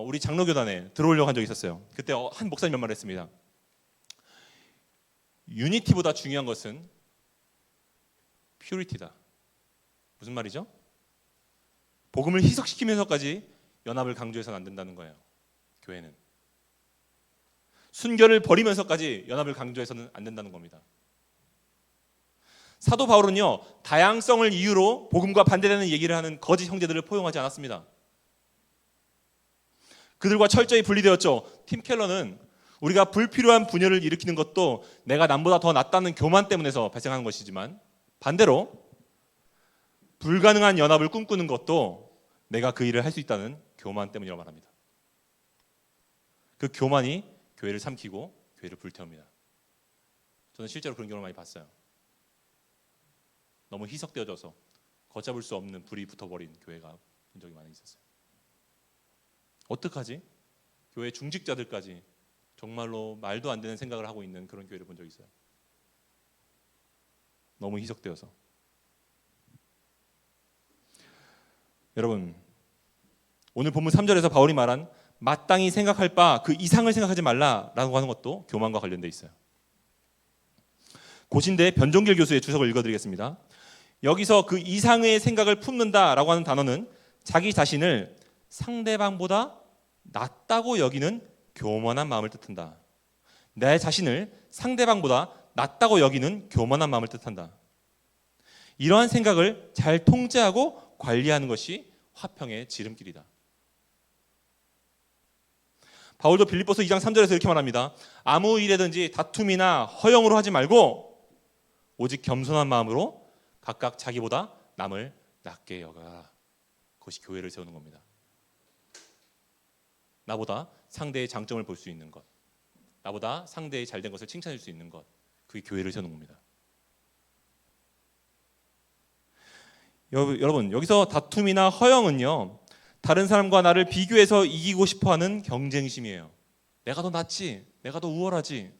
우리 장로교단에 들어오려고 한 적이 있었어요. 그때 한 목사님 몇 말 했습니다. 유니티보다 중요한 것은 퓨리티다. 무슨 말이죠? 복음을 희석시키면서까지 연합을 강조해서는 안 된다는 거예요. 교회는 순결을 버리면서까지 연합을 강조해서는 안 된다는 겁니다. 사도 바울은요, 다양성을 이유로 복음과 반대되는 얘기를 하는 거짓 형제들을 포용하지 않았습니다. 그들과 철저히 분리되었죠. 팀 켈러는 우리가 불필요한 분열을 일으키는 것도 내가 남보다 더 낫다는 교만 때문에서 발생하는 것이지만, 반대로 불가능한 연합을 꿈꾸는 것도 내가 그 일을 할 수 있다는 교만 때문이라고 말합니다. 그 교만이 교회를 삼키고 교회를 불태웁니다. 저는 실제로 그런 경우를 많이 봤어요. 너무 희석되어져서 걷잡을 수 없는 불이 붙어버린 교회가 본 적이 많이 있었어요. 어떡하지? 교회 중직자들까지 정말로 말도 안 되는 생각을 하고 있는 그런 교회를 본 적이 있어요. 너무 희석되어서. 여러분, 오늘 본문 3절에서 바울이 말한 마땅히 생각할 바 그 이상을 생각하지 말라라고 하는 것도 교만과 관련돼 있어요. 고신대 변종길 교수의 주석을 읽어드리겠습니다. 여기서 그 이상의 생각을 품는다라고 하는 단어는 자기 자신을 상대방보다 낫다고 여기는 교만한 마음을 뜻한다. 내 자신을 상대방보다 낫다고 여기는 교만한 마음을 뜻한다. 이러한 생각을 잘 통제하고 관리하는 것이 화평의 지름길이다. 바울도 빌립보서 2장 3절에서 이렇게 말합니다. 아무 일에든지 다툼이나 허영으로 하지 말고 오직 겸손한 마음으로 각각 자기보다 남을 낮게 여겨라. 그것이 교회를 세우는 겁니다. 나보다 상대의 장점을 볼 수 있는 것, 나보다 상대의 잘된 것을 칭찬할 수 있는 것, 그게 교회를 세우는 겁니다. 여러분, 여기서 다툼이나 허영은요, 다른 사람과 나를 비교해서 이기고 싶어하는 경쟁심이에요. 내가 더 낫지, 내가 더 우월하지.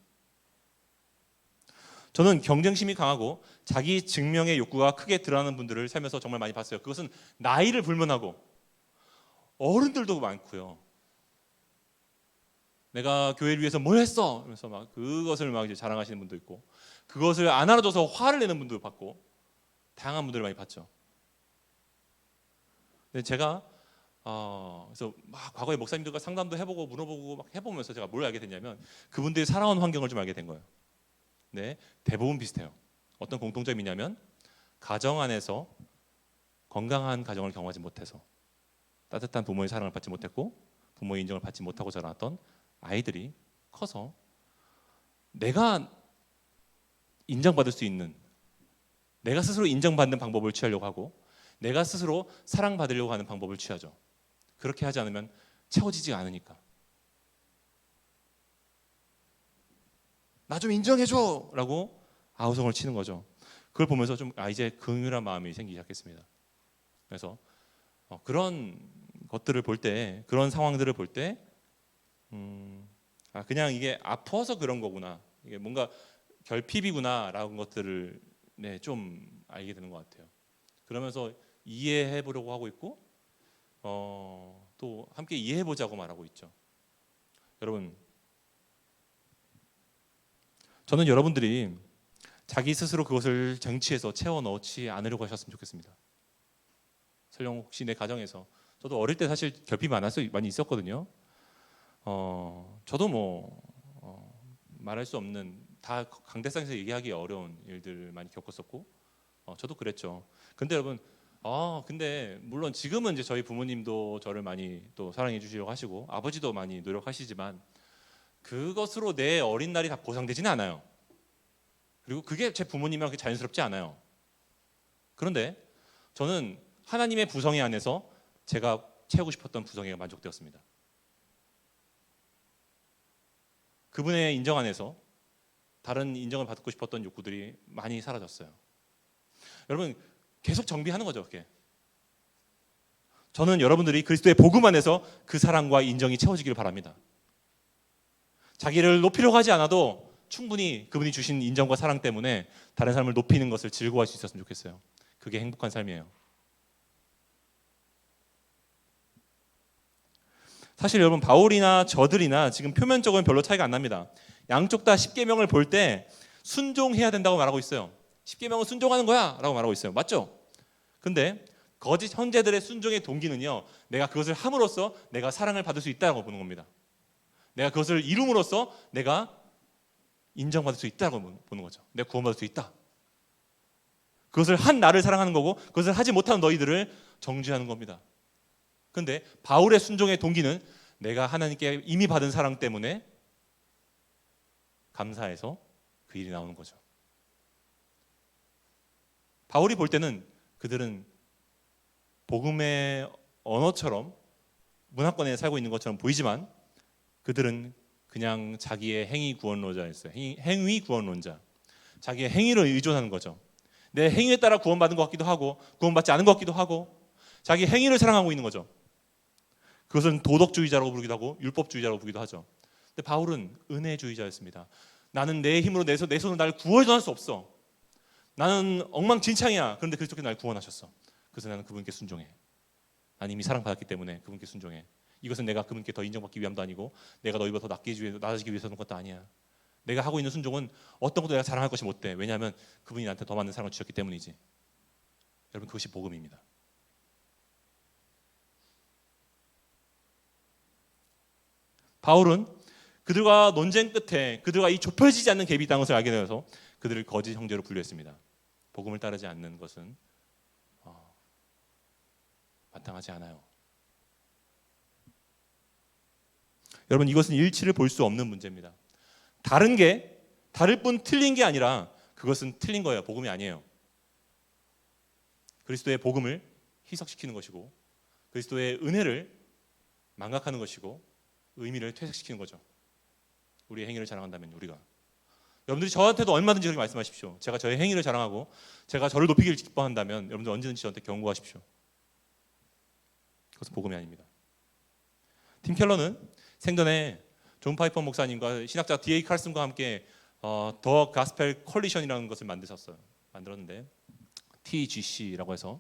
저는 경쟁심이 강하고 자기 증명의 욕구가 크게 드러나는 분들을 살면서 정말 많이 봤어요. 그것은 나이를 불문하고 어른들도 많고요. 내가 교회를 위해서 뭘 했어? 그래서 막 그것을 막 이제 자랑하시는 분도 있고, 그것을 안 알아줘서 화를 내는 분도 봤고, 다양한 분들을 많이 봤죠. 근데 제가 그래서 막 과거에 목사님들과 상담도 해보고 물어보고 막 해보면서 제가 뭘 알게 됐냐면 그분들이 살아온 환경을 좀 알게 된 거예요. 네, 대부분 비슷해요. 어떤 공통점이 있냐면 가정 안에서 건강한 가정을 경험하지 못해서 따뜻한 부모의 사랑을 받지 못했고 부모의 인정을 받지 못하고 자라났던 아이들이 커서 내가 인정받을 수 있는, 내가 스스로 인정받는 방법을 취하려고 하고 내가 스스로 사랑받으려고 하는 방법을 취하죠. 그렇게 하지 않으면 채워지지가 않으니까. 나 좀 인정해줘! 라고 아우성을 치는 거죠. 그걸 보면서 좀 이제 긍휼한 마음이 생기기 시작했습니다. 그래서 그런 것들을 볼 때, 그런 상황들을 볼 때 그냥 이게 아파서 그런 거구나, 이게 뭔가 결핍이구나 라는 것들을 좀 알게 되는 것 같아요. 그러면서 이해해 보려고 하고 있고 또 함께 이해해 보자고 말하고 있죠. 여러분, 저는 여러분들이 자기 스스로 그것을 쟁취해서 채워 넣지 않으려고 하셨으면 좋겠습니다. 설령 혹시 내 가정에서, 저도 어릴 때 사실 결핍이 많이 있었거든요. 저도 뭐 말할 수 없는, 다 강대상에서 얘기하기 어려운 일들 많이 겪었었고, 저도 그랬죠. 근데 여러분, 근데 물론 지금은 이제 저희 부모님도 저를 많이 또 사랑해 주시려고 하시고 아버지도 많이 노력하시지만 그것으로 내 어린 날이 다 보상되지는 않아요. 그리고 그게 제 부모님이랑 그렇게 자연스럽지 않아요. 그런데 저는 하나님의 부성애 안에서 제가 채우고 싶었던 부성애가 만족되었습니다. 그분의 인정 안에서 다른 인정을 받고 싶었던 욕구들이 많이 사라졌어요. 여러분 계속 정비하는 거죠. 그게. 저는 여러분들이 그리스도의 복음 안에서 그 사랑과 인정이 채워지기를 바랍니다. 자기를 높이려고 하지 않아도 충분히 그분이 주신 인정과 사랑 때문에 다른 사람을 높이는 것을 즐거워할 수 있었으면 좋겠어요. 그게 행복한 삶이에요. 사실 여러분 바울이나 저들이나 지금 표면적으로는 별로 차이가 안 납니다. 양쪽 다 십계명을 볼 때 순종해야 된다고 말하고 있어요. 십계명은 순종하는 거야 라고 말하고 있어요. 맞죠? 근데 거짓 형제들의 순종의 동기는요, 내가 그것을 함으로써 내가 사랑을 받을 수 있다고 보는 겁니다. 내가 그것을 이룸으로써 내가 인정받을 수 있다고 보는 거죠. 내가 구원받을 수 있다. 그것을 한 나를 사랑하는 거고 그것을 하지 못하는 너희들을 정죄하는 겁니다. 그런데 바울의 순종의 동기는 내가 하나님께 이미 받은 사랑 때문에 감사해서 그 일이 나오는 거죠. 바울이 볼 때는 그들은 복음의 언어처럼 문화권에 살고 있는 것처럼 보이지만 그들은 그냥 자기의 행위 구원론자였어요. 행위 구원론자. 자기의 행위를 의존하는 거죠. 내 행위에 따라 구원받은 것 같기도 하고 구원받지 않은 것 같기도 하고 자기 행위를 사랑하고 있는 거죠. 그것은 도덕주의자라고 부르기도 하고 율법주의자라고 부르기도 하죠. 근데 바울은 은혜주의자였습니다. 나는 내 힘으로 내 손으로 날 구원할 수 없어. 나는 엉망진창이야. 그런데 그리스도께서 날 구원하셨어. 그래서 나는 그분께 순종해. 난 이미 사랑받았기 때문에 그분께 순종해. 이것은 내가 그분께 더 인정받기 위함도 아니고 내가 너희보다 더 나아지기 위해서 하는 것도 아니야. 내가 하고 있는 순종은 어떤 것도 내가 자랑할 것이 못 돼. 왜냐하면 그분이 나한테 더 많은 사랑을 주셨기 때문이지. 여러분 그것이 복음입니다. 바울은 그들과 논쟁 끝에 그들과 이 좁혀지지 않는 갭이 있다는 것을 알게 되어서 그들을 거짓 형제로 분류했습니다. 복음을 따르지 않는 것은 마땅하지 않아요. 여러분 이것은 일치를 볼 수 없는 문제입니다. 다를 뿐 틀린 게 아니라 그것은 틀린 거예요. 복음이 아니에요. 그리스도의 복음을 희석시키는 것이고 그리스도의 은혜를 망각하는 것이고 의미를 퇴색시키는 거죠. 우리의 행위를 자랑한다면 우리가 여러분들이 저한테도 얼마든지 그렇게 말씀하십시오. 제가 저의 행위를 자랑하고 제가 저를 높이기를 기뻐한다면 여러분들 언제든지 저한테 경고하십시오. 그것은 복음이 아닙니다. 팀 켈러는 생전에 존 파이퍼 목사님과 신학자 D.A. 칼슨과 함께 더 가스펠 콜리션이라는 것을 만들었는데 TGC라고 해서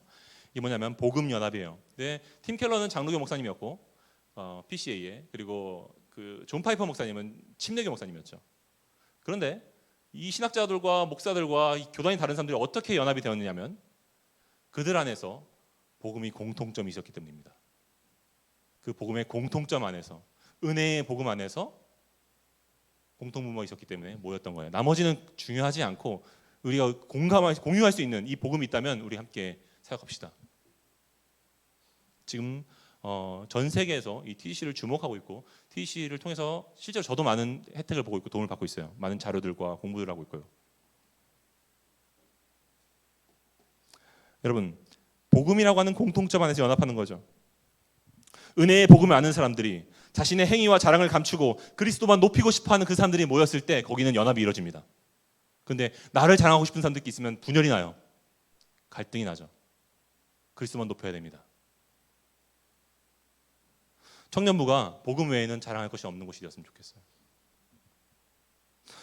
이게 뭐냐면 복음 연합이에요. 근데 팀 켈러는 장로교 목사님이었고 PCA에 그리고 그 존 파이퍼 목사님은 침례교 목사님이었죠. 그런데 이 신학자들과 목사들과 이 교단이 다른 사람들이 어떻게 연합이 되었느냐면 그들 안에서 복음이 공통점이 있었기 때문입니다. 그 복음의 공통점 안에서 은혜의 복음 안에서 공통분모가 있었기 때문에 모였던 거예요. 나머지는 중요하지 않고 우리가 공유할 수 있는 이 복음이 있다면 우리 함께 생각합시다. 지금 전 세계에서 이 TDC를 주목하고 있고 TDC를 통해서 실제로 저도 많은 혜택을 보고 있고 도움을 받고 있어요. 많은 자료들과 공부를 하고 있고요. 여러분 복음이라고 하는 공통점 안에서 연합하는 거죠. 은혜의 복음을 아는 사람들이 자신의 행위와 자랑을 감추고 그리스도만 높이고 싶어하는 그 사람들이 모였을 때 거기는 연합이 이루어집니다. 그런데 나를 자랑하고 싶은 사람들이 있으면 분열이 나요. 갈등이 나죠. 그리스도만 높여야 됩니다. 청년부가 복음 외에는 자랑할 것이 없는 곳이 되었으면 좋겠어요.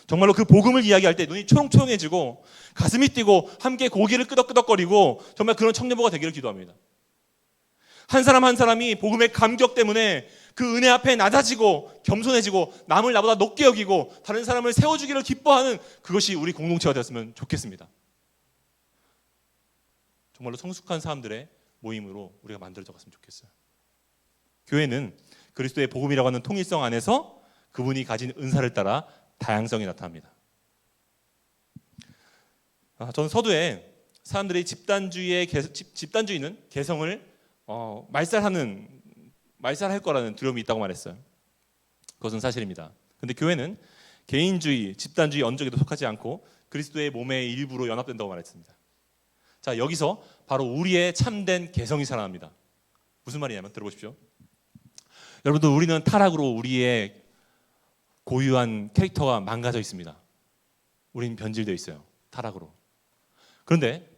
정말로 그 복음을 이야기할 때 눈이 초롱초롱해지고 가슴이 뛰고 함께 고개를 끄덕끄덕거리고 정말 그런 청년부가 되기를 기도합니다. 한 사람 한 사람이 복음의 감격 때문에 그 은혜 앞에 낮아지고 겸손해지고 남을 나보다 높게 여기고 다른 사람을 세워주기를 기뻐하는 그것이 우리 공동체가 되었으면 좋겠습니다. 정말로 성숙한 사람들의 모임으로 우리가 만들어져 갔으면 좋겠어요. 교회는 그리스도의 복음이라고 하는 통일성 안에서 그분이 가진 은사를 따라 다양성이 나타납니다. 저는 서두에 사람들이 집단주의는 개성을 말살할 거라는 두려움이 있다고 말했어요. 그것은 사실입니다. 그런데 교회는 개인주의, 집단주의 언적에도 속하지 않고 그리스도의 몸의 일부로 연합된다고 말했습니다. 자, 여기서 바로 우리의 참된 개성이 살아납니다. 무슨 말이냐면 들어보십시오. 여러분들 우리는 타락으로 우리의 고유한 캐릭터가 망가져 있습니다. 우리는 변질되어 있어요. 타락으로. 그런데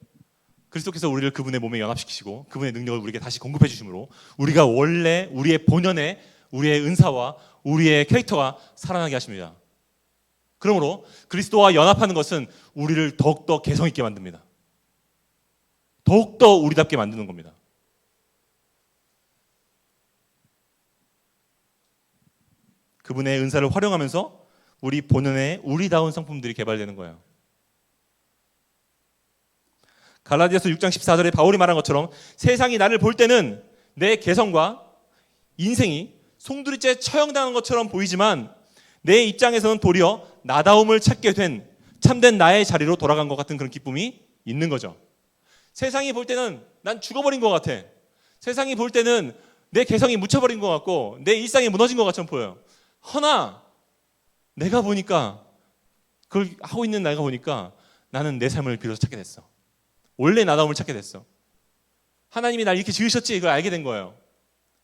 그리스도께서 우리를 그분의 몸에 연합시키시고 그분의 능력을 우리에게 다시 공급해 주심으로 우리가 원래 우리의 본연의 우리의 은사와 우리의 캐릭터가 살아나게 하십니다. 그러므로 그리스도와 연합하는 것은 우리를 더욱더 개성 있게 만듭니다. 더욱더 우리답게 만드는 겁니다. 그분의 은사를 활용하면서 우리 본연의 우리다운 성품들이 개발되는 거예요. 갈라디아서 6장 14절에 바울이 말한 것처럼 세상이 나를 볼 때는 내 개성과 인생이 송두리째 처형당한 것처럼 보이지만 내 입장에서는 도리어 나다움을 찾게 된 참된 나의 자리로 돌아간 것 같은 그런 기쁨이 있는 거죠. 세상이 볼 때는 난 죽어버린 것 같아. 세상이 볼 때는 내 개성이 묻혀버린 것 같고 내 일상이 무너진 것 같처럼 보여요. 허나 내가 보니까 그걸 하고 있는 내가 보니까 나는 내 삶을 비로소 찾게 됐어. 원래 나다움을 찾게 됐어. 하나님이 날 이렇게 지으셨지 이걸 알게 된 거예요.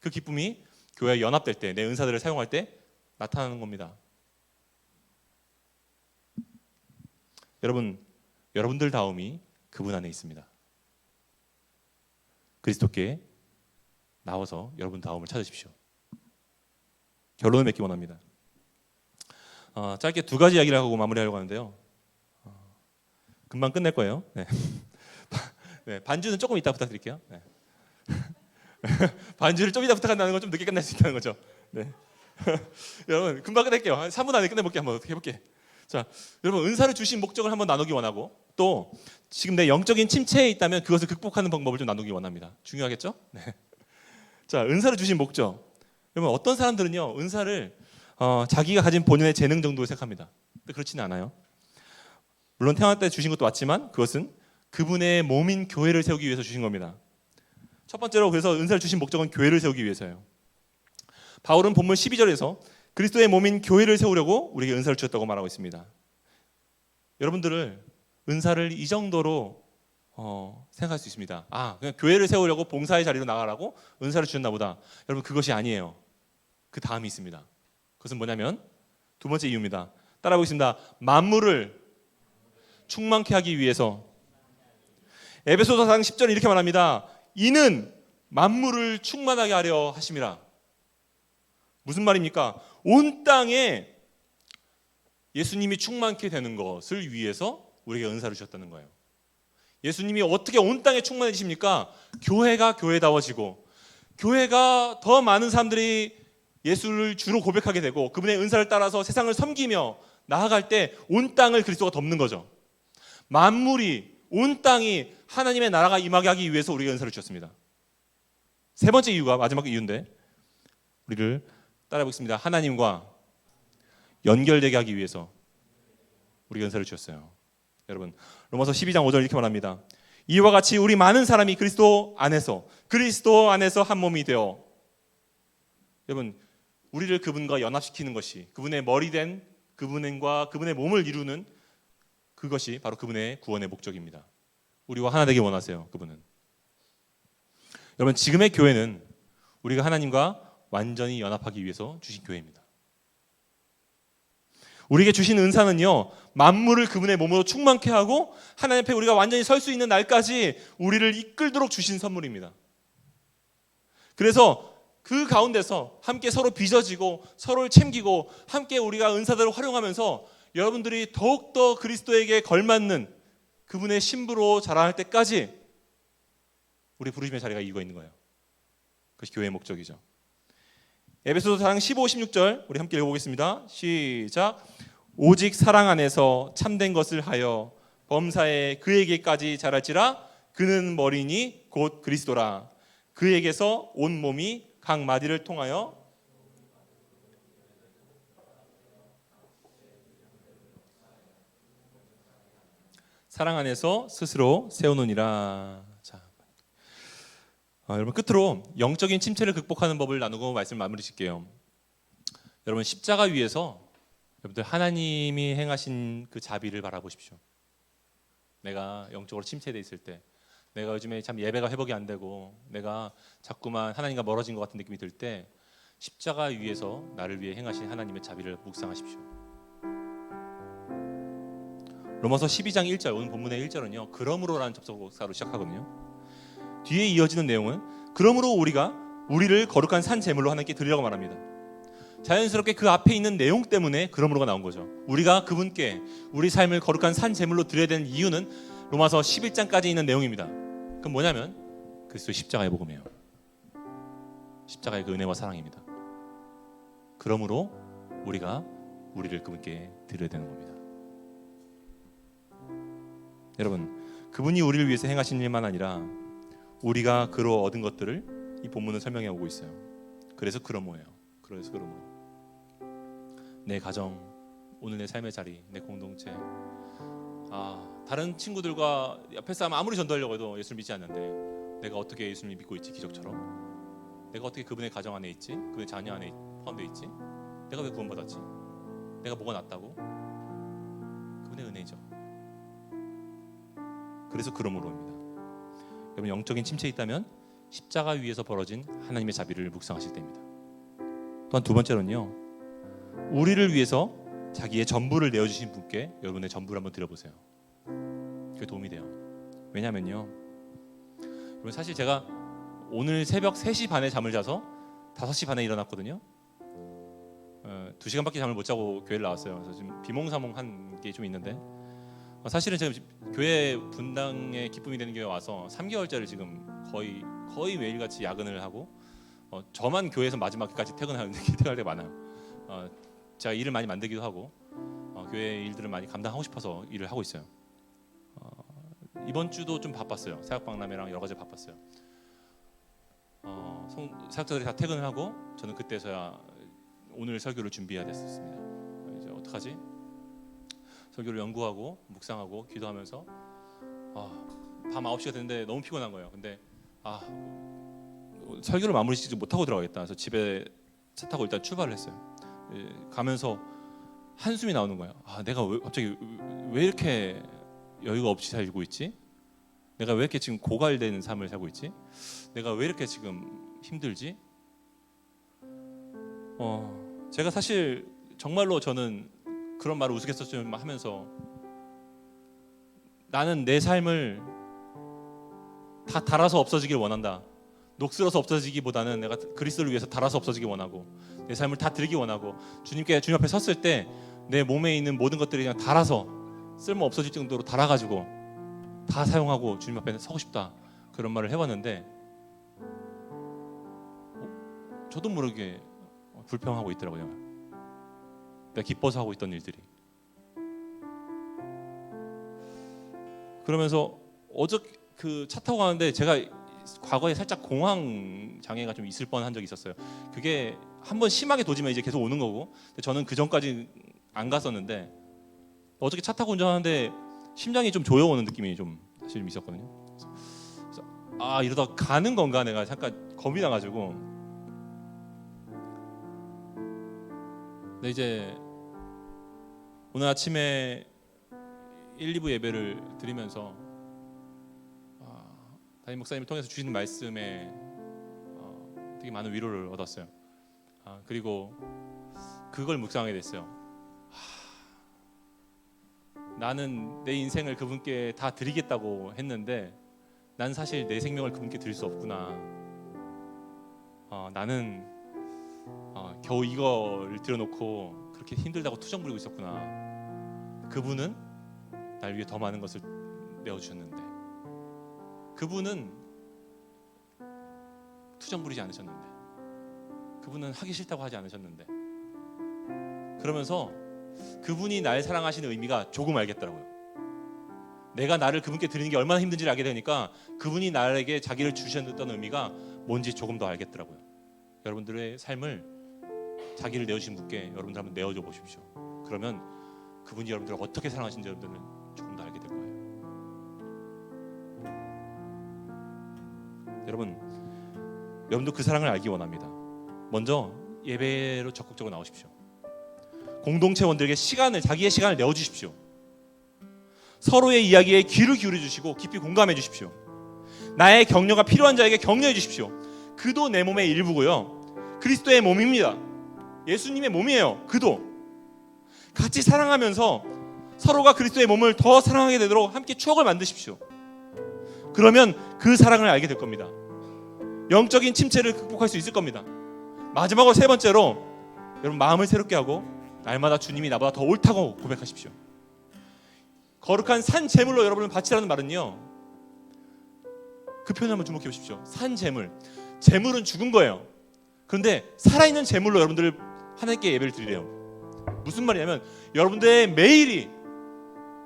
그 기쁨이 교회에 연합될 때, 내 은사들을 사용할 때 나타나는 겁니다. 여러분들 다움이 그분 안에 있습니다. 그리스도께 나와서 여러분 다움을 찾으십시오. 결론을 맺기 원합니다. 짧게 두 가지 이야기를 하고 마무리하려고 하는데요. 금방 끝낼 거예요. 네. 네, 반주는 조금 이따 부탁드릴게요. 네. 반주를 좀 이따 부탁한다는 건 좀 늦게 끝낼 수 있다는 거죠. 네. 여러분 금방 끝낼게요. 한 3분 안에 끝내볼게. 한번 어떻게 해볼게. 자, 여러분 은사를 주신 목적을 한번 나누기 원하고 또 지금 내 영적인 침체에 있다면 그것을 극복하는 방법을 좀 나누기 원합니다. 중요하겠죠? 네. 자, 은사를 주신 목적. 여러분 어떤 사람들은요 은사를 자기가 가진 본연의 재능 정도로 생각합니다. 근데 그렇지는 않아요. 물론 태어날 때 주신 것도 맞지만 그것은 그분의 몸인 교회를 세우기 위해서 주신 겁니다. 첫 번째로 그래서 은사를 주신 목적은 교회를 세우기 위해서예요. 바울은 본문 12절에서 그리스도의 몸인 교회를 세우려고 우리에게 은사를 주셨다고 말하고 있습니다. 여러분들을 은사를 이 정도로 생각할 수 있습니다. 그냥 교회를 세우려고 봉사의 자리로 나가라고 은사를 주셨나 보다. 여러분 그것이 아니에요. 그 다음이 있습니다. 그것은 뭐냐면 두 번째 이유입니다. 따라하겠습니다. 만물을 충만케 하기 위해서. 에베소서 4장 10절에 이렇게 말합니다. 이는 만물을 충만하게 하려 하심이라. 무슨 말입니까? 온 땅에 예수님이 충만케 되는 것을 위해서 우리에게 은사를 주셨다는 거예요. 예수님이 어떻게 온 땅에 충만해지십니까? 교회가 교회다워지고 교회가 더 많은 사람들이 예수를 주로 고백하게 되고 그분의 은사를 따라서 세상을 섬기며 나아갈 때 온 땅을 그리스도가 덮는 거죠. 만물이 온 땅이 하나님의 나라가 임하게 하기 위해서 우리가 은사를 주셨습니다. 세 번째 이유가 마지막 이유인데 우리를 따라해보겠습니다. 하나님과 연결되게 하기 위해서 우리가 은사를 주셨어요. 여러분 로마서 12장 5절 이렇게 말합니다. 이와 같이 우리 많은 사람이 그리스도 안에서 한 몸이 되어. 여러분 우리를 그분과 연합시키는 것이 그분의 머리 된 그분과 그분의 몸을 이루는 그것이 바로 그분의 구원의 목적입니다. 우리와 하나 되게 원하세요. 그분은. 여러분 지금의 교회는 우리가 하나님과 완전히 연합하기 위해서 주신 교회입니다. 우리에게 주신 은사는요 만물을 그분의 몸으로 충만케 하고 하나님 앞에 우리가 완전히 설 수 있는 날까지 우리를 이끌도록 주신 선물입니다. 그래서 그 가운데서 함께 서로 빚어지고 서로를 챙기고 함께 우리가 은사들을 활용하면서 여러분들이 더욱더 그리스도에게 걸맞는 그분의 신부로 자라날 때까지 우리 부르심의 자리가 이유가 있는 거예요. 그것이 교회의 목적이죠. 에베소서 4장 15, 16절 우리 함께 읽어보겠습니다. 시작. 오직 사랑 안에서 참된 것을 하여 범사에 그에게까지 자랄지라. 그는 머리니 곧 그리스도라. 그에게서 온 몸이 각 마디를 통하여 사랑 안에서 스스로 세우느니라. 자, 여러분 끝으로 영적인 침체를 극복하는 법을 나누고 말씀을 마무리 짓게요. 여러분 십자가 위에서 여러분들 하나님이 행하신 그 자비를 바라보십시오. 내가 영적으로 침체되어 있을 때, 내가 요즘에 참 예배가 회복이 안 되고 내가 자꾸만 하나님과 멀어진 것 같은 느낌이 들 때 십자가 위에서 나를 위해 행하신 하나님의 자비를 묵상하십시오. 로마서 12장 1절, 오늘 본문의 1절은요 그러므로라는 접속사로 시작하거든요. 뒤에 이어지는 내용은 그러므로 우리가 우리를 거룩한 산 제물로 하나님께 드리려고 말합니다. 자연스럽게 그 앞에 있는 내용 때문에 그러므로가 나온 거죠. 우리가 그분께 우리 삶을 거룩한 산 제물로 드려야 되는 이유는 로마서 11장까지 있는 내용입니다. 그럼 뭐냐면 그리스도의 십자가의 복음이에요. 십자가의 그 은혜와 사랑입니다. 그러므로 우리가 우리를 그분께 드려야 되는 겁니다. 여러분, 그분이 우리를 위해서 행하신 일만 아니라 우리가 그로 얻은 것들을 이 본문은 설명해 오고 있어요. 그래서 그러므로예요. 그래서 그러므로 내 가정, 오늘 내 삶의 자리, 내 공동체, 다른 친구들과 옆에 사람 아무리 전도하려고 해도 예수를 믿지 않는데 내가 어떻게 예수를 믿고 있지? 기적처럼 내가 어떻게 그분의 가정 안에 있지? 그분의 자녀 안에 포함되어 있지? 내가 왜 구원받았지? 내가 뭐가 낫다고? 그분의 은혜죠. 그래서 그러므로입니다. 여러분, 영적인 침체에 있다면 십자가 위에서 벌어진 하나님의 자비를 묵상하실 때입니다. 또한 두 번째로는요, 우리를 위해서 자기의 전부를 내어주신 분께 여러분의 전부를 한번 드려보세요. 그게 도움이 돼요. 왜냐면요, 여러분, 사실 제가 오늘 새벽 3시 반에 잠을 자서 5시 반에 일어났거든요. 2시간밖에 잠을 못 자고 교회를 나왔어요. 그래서 지금 비몽사몽한 게 좀 있는데, 사실은 제가 교회 분당에 기쁨이 되는 교회 와서 3개월째를 지금 거의 매일같이 야근을 하고, 저만 교회에서 마지막까지 퇴근하는 때가 많아요. 제가 일을 많이 만들기도 하고 교회 일들을 많이 감당하고 싶어서 일을 하고 있어요. 이번 주도 좀 바빴어요. 사역박람회랑 여러 가지 바빴어요. 사역자들이 다 퇴근을 하고 저는 그때서야 오늘 설교를 준비해야 됐었습니다. 이제 어떡하지? 설교를 연구하고 묵상하고 기도하면서 밤 9시가 됐는데 너무 피곤한 거예요. 근데 설교를 마무리 짓지 못하고 들어가겠다. 그래서 집에 차 타고 일단 출발을 했어요. 가면서 한숨이 나오는 거예요. 내가 갑자기 왜 이렇게 여유가 없이 살고 있지? 내가 왜 이렇게 지금 고갈되는 삶을 살고 있지? 내가 왜 이렇게 지금 힘들지? 제가 사실 정말로 저는 그런 말을 우스갯소리로 하면서 나는 내 삶을 다 달아서 없어지길 원한다. 녹슬어서 없어지기보다는 내가 그리스도를 위해서 달아서 없어지기 원하고 내 삶을 다 드리기 원하고 주님 앞에 섰을 때 내 몸에 있는 모든 것들이 그냥 달아서 쓸모 없어질 정도로 달아가지고 다 사용하고 주님 앞에 서고 싶다. 그런 말을 해봤는데 저도 모르게 불평하고 있더라고요. 내가 기뻐서 하고 있던 일들이. 그러면서 어저께 그 차 타고 가는데 제가 과거에 살짝 공황 장애가 좀 있을 뻔한 적이 있었어요. 그게 한번 심하게 도지면 이제 계속 오는 거고, 근데 저는 그 전까지 안 갔었는데 어저께 차 타고 운전하는데 심장이 좀 조여오는 느낌이 좀 사실 있었거든요. 그래서 이러다 가는 건가, 내가 잠깐 겁이 나가지고. 근데 이제 오늘 아침에 1, 2부 예배를 드리면서 담임 목사님을 통해서 주시는 말씀에 되게 많은 위로를 얻었어요. 그리고 그걸 묵상하게 됐어요. 나는 내 인생을 그분께 다 드리겠다고 했는데 난 사실 내 생명을 그분께 드릴 수 없구나. 나는 겨우 이걸 들여놓고 그렇게 힘들다고 투정 부리고 있었구나. 그분은 날 위해 더 많은 것을 내어주셨는데, 그분은 투정 부리지 않으셨는데, 그분은 하기 싫다고 하지 않으셨는데, 그러면서 그분이 날 사랑하시는 의미가 조금 알겠더라고요. 내가 나를 그분께 드리는 게 얼마나 힘든지를 알게 되니까 그분이 나에게 자기를 주셨던 의미가 뭔지 조금 더 알겠더라고요. 여러분들의 삶을 자기를 내어주신 분께 여러분들 한번 내어줘 보십시오. 그러면 그분이 여러분들을 어떻게 사랑하시는지 여러분들은 조금 더 알게 될 거예요. 여러분도 그 사랑을 알기 원합니다. 먼저 예배로 적극적으로 나오십시오. 공동체원들에게 자기의 시간을 내어주십시오. 서로의 이야기에 귀를 기울여 주시고 깊이 공감해 주십시오. 나의 격려가 필요한 자에게 격려해 주십시오. 그도 내 몸의 일부고요, 그리스도의 몸입니다. 예수님의 몸이에요. 그도 같이 사랑하면서 서로가 그리스도의 몸을 더 사랑하게 되도록 함께 추억을 만드십시오. 그러면 그 사랑을 알게 될 겁니다. 영적인 침체를 극복할 수 있을 겁니다. 마지막으로 세 번째로, 여러분 마음을 새롭게 하고 날마다 주님이 나보다 더 옳다고 고백하십시오. 거룩한 산 제물로 여러분을 바치라는 말은요, 그 표현 한번 주목해 보십시오. 산 제물, 제물은 죽은 거예요. 그런데 살아있는 제물로 여러분들 하나님께 예배를 드리래요. 무슨 말이냐면 여러분들의 매일이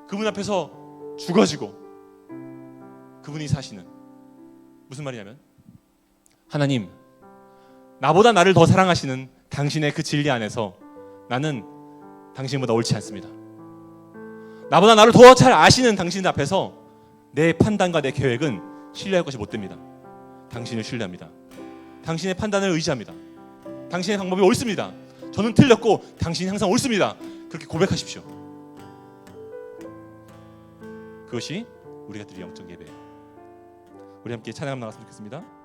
그분 앞에서 죽어지고 그분이 사시는, 무슨 말이냐면 하나님, 나보다 나를 더 사랑하시는 당신의 그 진리 안에서 나는 당신보다 옳지 않습니다. 나보다 나를 더 잘 아시는 당신 앞에서 내 판단과 내 계획은 신뢰할 것이 못 됩니다. 당신을 신뢰합니다. 당신의 판단을 의지합니다. 당신의 방법이 옳습니다. 저는 틀렸고 당신이 항상 옳습니다. 그렇게 고백하십시오. 그것이 우리가 드릴 영적 예배예요. 우리 함께 찬양하며 나갔으면 좋겠습니다.